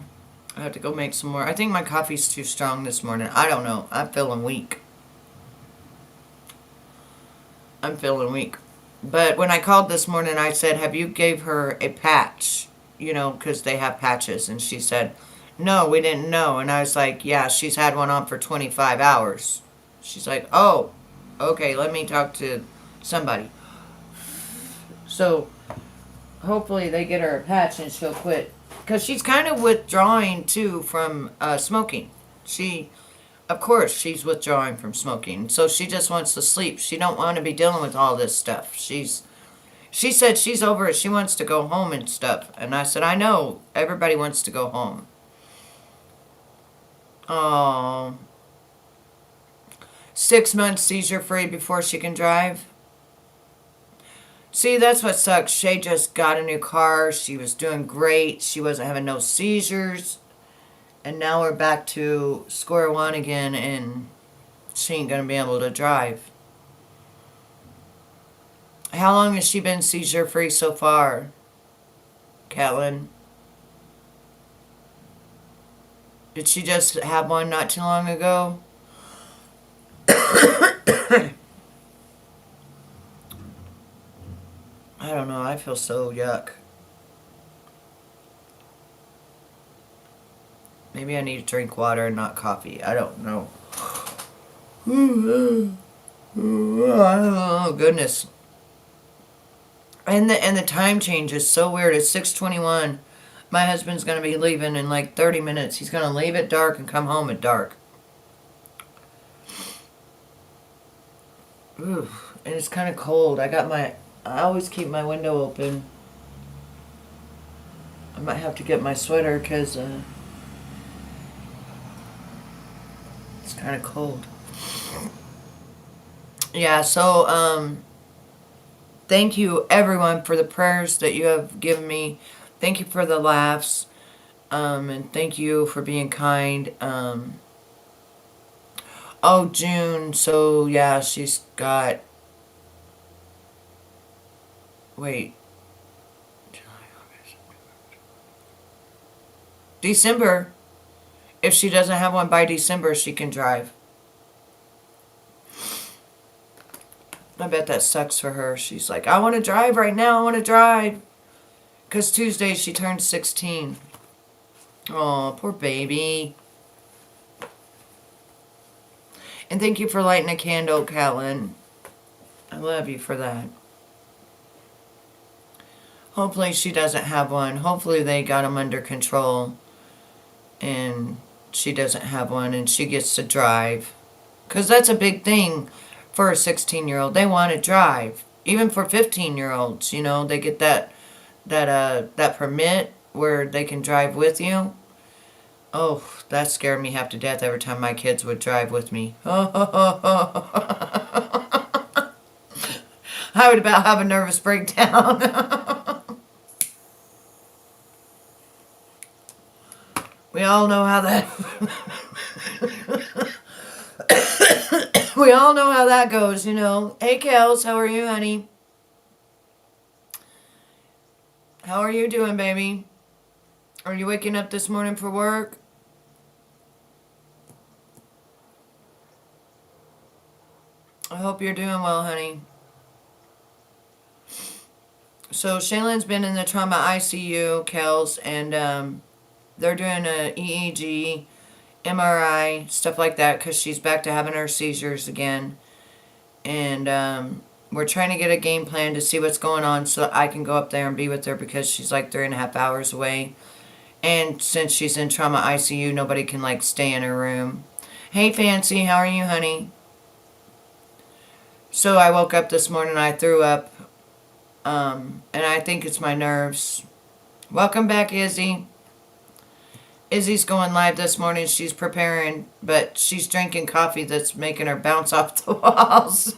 I have to go make some more. I think my coffee's too strong this morning. I don't know. I'm feeling weak. But when I called this morning, I said, have you gave her a patch? You know, because they have patches. And she said, no, we didn't know. And I was like, yeah, she's had one on for 25 hours. She's like, oh, okay, let me talk to somebody. So hopefully they get her a patch and she'll quit. Because she's kind of withdrawing, too, from smoking. Of course, she's withdrawing from smoking. So she just wants to sleep. She don't want to be dealing with all this stuff. She said she's over it. She wants to go home and stuff. And I said, I know. Everybody wants to go home. Oh. 6 months seizure-free before she can drive. See, that's what sucks. Shay just got a new car. She was doing great. She wasn't having no seizures. And now we're back to square one again, and she ain't going to be able to drive. How long has she been seizure-free so far, Catelyn? Did she just have one not too long ago? I don't know. I feel so yuck. Maybe I need to drink water and not coffee. I don't know. Oh, goodness. And the time change is so weird. It's 6:21. My husband's going to be leaving in like 30 minutes. He's going to leave at dark and come home at dark. Ooh, and it's kind of cold. I always keep my window open. I might have to get my sweater because it's kind of cold. Yeah, so thank you everyone for the prayers that you have given me. Thank you for the laughs. And thank you for being kind. Oh, June. So, yeah, she's got... Wait. December. If she doesn't have one by December, she can drive. I bet that sucks for her. She's like, I want to drive right now. I want to drive. Because Tuesday she turned 16. Oh, poor baby. And thank you for lighting a candle, Catelyn. I love you for that. Hopefully she doesn't have one. Hopefully they got them under control. And she doesn't have one and she gets to drive. Because that's a big thing for a 16-year-old. They want to drive. Even for 15-year-olds, you know, they get that permit where they can drive with you. Oh, that scared me half to death every time my kids would drive with me. I would about have a nervous breakdown. We all know how that we all know how that goes, you know. Hey, Kels, how are you, honey? How are you doing, baby? Are you waking up this morning for work? I hope you're doing well, honey. So Shaylin's been in the trauma ICU, Kels, and they're doing a EEG, MRI, stuff like that, because she's back to having her seizures again. And we're trying to get a game plan to see what's going on so that I can go up there and be with her, because she's like 3.5 hours away. And since she's in trauma ICU, nobody can like stay in her room. Hey, Fancy, how are you, honey? So I woke up this morning, I threw up, and I think it's my nerves. Welcome back, Izzy. Izzy's going live this morning. She's preparing, but she's drinking coffee that's making her bounce off the walls.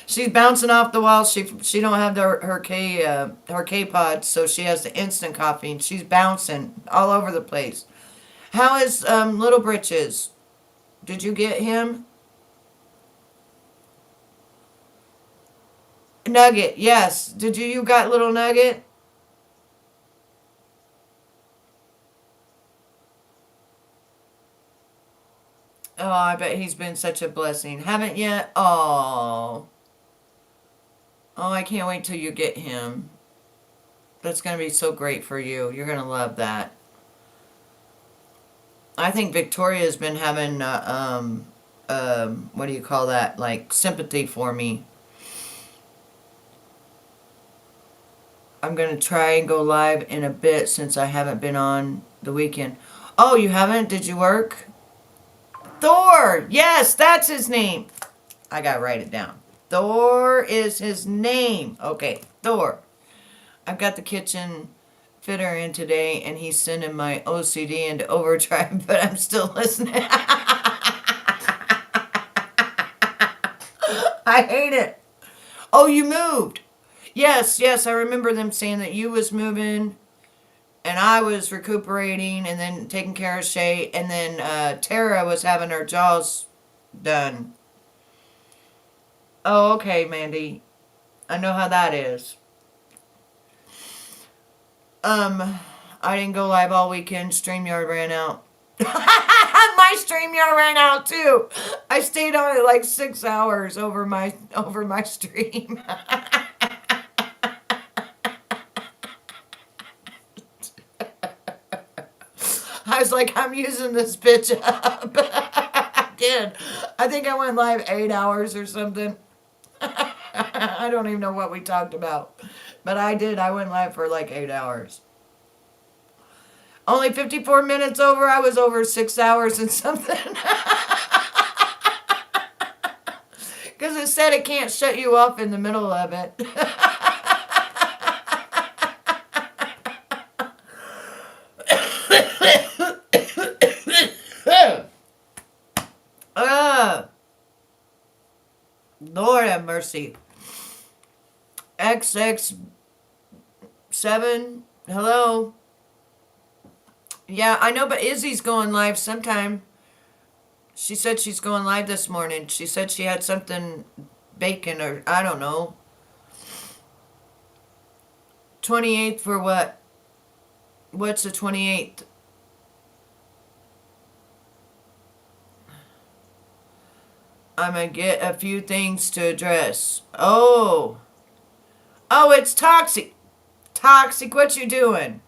She's bouncing off the walls. She don't have her K pod, so she has the instant coffee, and she's bouncing all over the place. How is Little Britches? Did you get him? Nugget, yes. Did you got Little Nugget? Oh, I bet he's been such a blessing. Haven't yet? Oh. Oh, I can't wait till you get him. That's going to be so great for you. You're going to love that. I think Victoria's been having, what do you call that? Like, sympathy for me. I'm going to try and go live in a bit since I haven't been on the weekend. Oh, you haven't? Did you work? Thor! Yes, that's his name. I got to write it down. Thor is his name. Okay, Thor. I've got the kitchen fitter in today, and he's sending my OCD into overdrive, but I'm still listening. I hate it. Oh, you moved. Yes, I remember them saying that you was moving, and I was recuperating, and then taking care of Shay, and then Tara was having her jaws done. Oh, okay, Mandy. I know how that is. I didn't go live all weekend. StreamYard ran out. My StreamYard ran out too. I stayed on it like 6 hours over my stream. I was like, I'm using this bitch up. I did. I think I went live 8 hours or something. I don't even know what we talked about. But I did. I went live for like 8 hours. Only 54 minutes over. I was over 6 hours and something. Because it said it can't shut you off in the middle of it. Lord have mercy. XX7, hello. Yeah, I know, but Izzy's going live sometime. She said she's going live this morning. She said she had something baking, or I don't know. 28th for what? What's the 28th? I'm gonna get a few things to address. Oh. Oh, it's Toxic. Toxic, what you doing?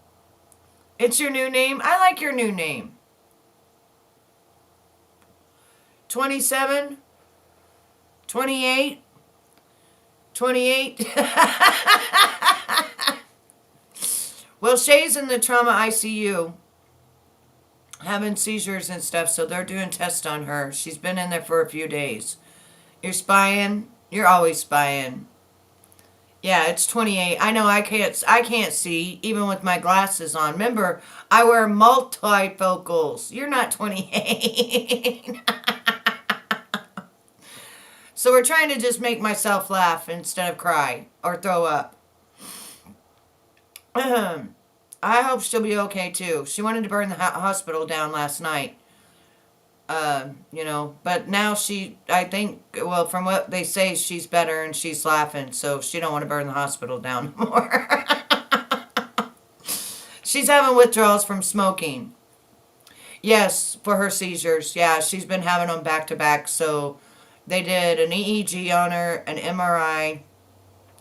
It's your new name? I like your new name. 27? 28? 28? Well, Shay's in the trauma ICU having seizures and stuff, so they're doing tests on her. She's been in there for a few days. You're spying? You're always spying. Yeah, it's 28. I know I can't see even with my glasses on. Remember, I wear multifocals. You're not 28. So we're trying to just make myself laugh instead of cry or throw up. I hope she'll be okay too. She wanted to burn the hospital down last night. But now I think, well, from what they say, she's better and she's laughing, so she don't want to burn the hospital down more. She's having withdrawals from smoking. Yes, for her seizures. Yeah, she's been having them back to back, so they did an EEG on her, an MRI,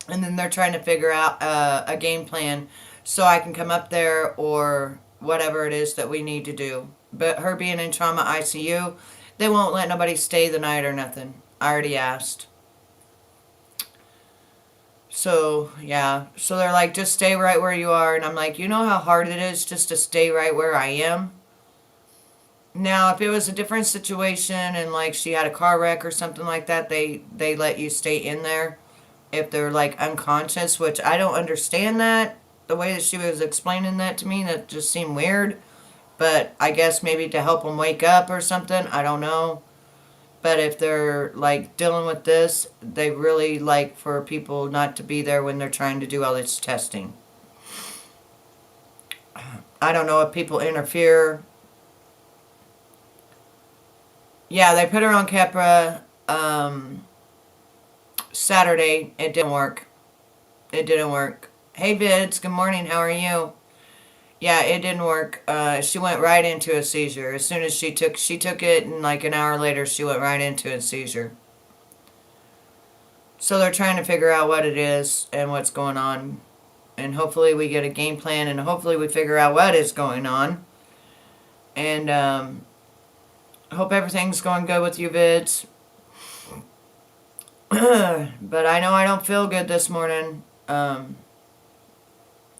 and then they're trying to figure out a game plan so I can come up there or whatever it is that we need to do. But her being in trauma ICU, they won't let nobody stay the night or nothing. I already asked. So, yeah. So they're like, just stay right where you are. And I'm like, you know how hard it is just to stay right where I am? Now, if it was a different situation and like she had a car wreck or something like that, they let you stay in there if they're like unconscious, which I don't understand that. The way that she was explaining that to me, that just seemed weird. But I guess maybe to help them wake up or something. I don't know. But if they're like dealing with this, they really like for people not to be there when they're trying to do all this testing. I don't know if people interfere. Yeah, they put her on Keppra Saturday. It didn't work. It didn't work. Hey, Vids. Good morning. How are you? Yeah, it didn't work. She went right into a seizure. As soon as she took it, and like an hour later, she went right into a seizure. So they're trying to figure out what it is and what's going on. And hopefully we get a game plan, and hopefully we figure out what is going on. And hope everything's going good with you, Vids. But I know I don't feel good this morning.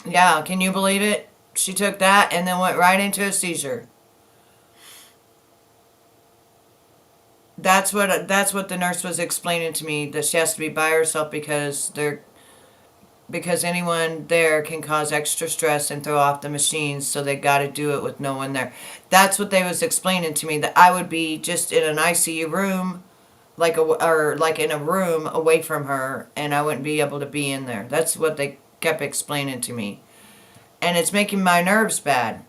Yeah, can you believe it? She took that and then went right into a seizure. That's what the nurse was explaining to me, that she has to be by herself because anyone there can cause extra stress and throw off the machines, so they got to do it with no one there. That's what they was explaining to me, that I would be just in an ICU room, like in a room away from her, and I wouldn't be able to be in there. That's what they kept explaining to me. And it's making my nerves bad.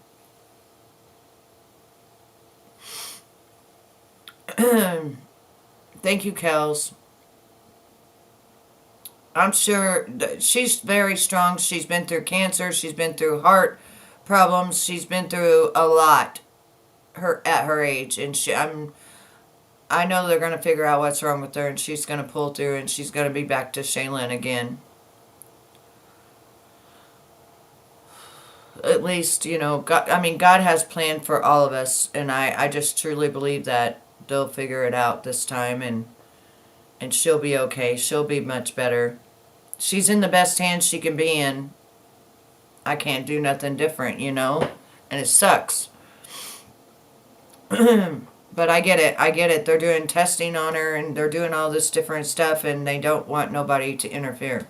Thank you, Kels. I'm sure she's very strong. She's been through cancer. She's been through heart problems. She's been through a lot at her age. And I know they're going to figure out what's wrong with her, and she's going to pull through, and she's going to be back to Shaylin again. At least, God has planned for all of us, and I just truly believe that they'll figure it out this time, and she'll be okay. She'll be much better. She's in the best hands she can be in. I can't do nothing different, and it sucks. But I get it. They're doing testing on her, and they're doing all this different stuff, and they don't want nobody to interfere.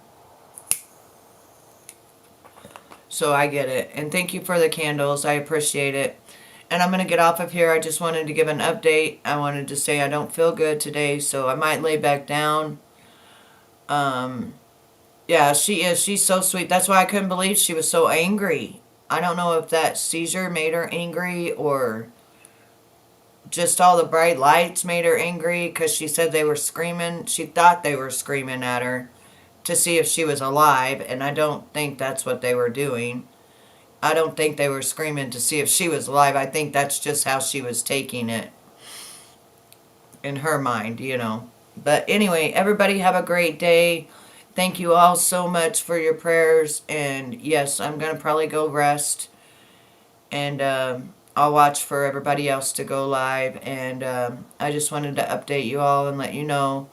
So I get it. And thank you for the candles. I appreciate it. And I'm going to get off of here. I just wanted to give an update. I wanted to say I don't feel good today, so I might lay back down. Yeah, she is. She's so sweet. That's why I couldn't believe she was so angry. I don't know if that seizure made her angry or just all the bright lights made her angry, because she said they were screaming. She thought they were screaming at her. to see if she was alive, and I don't think that's what they were doing. I don't think they were screaming to see if she was alive. I think that's just how she was taking it in her mind, you know. But anyway, everybody have a great day. Thank you all so much for your prayers. And yes, I'm going to probably go rest. And I'll watch for everybody else to go live. And I just wanted to update you all and let you know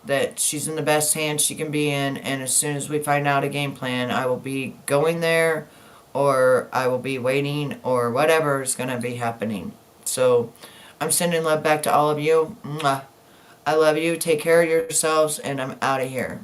that she's in the best hands she can be in. And as soon as we find out a game plan, I will be going there, or I will be waiting, or whatever is going to be happening. So I'm sending love back to all of you. Mwah. I love you. Take care of yourselves, and I'm out of here.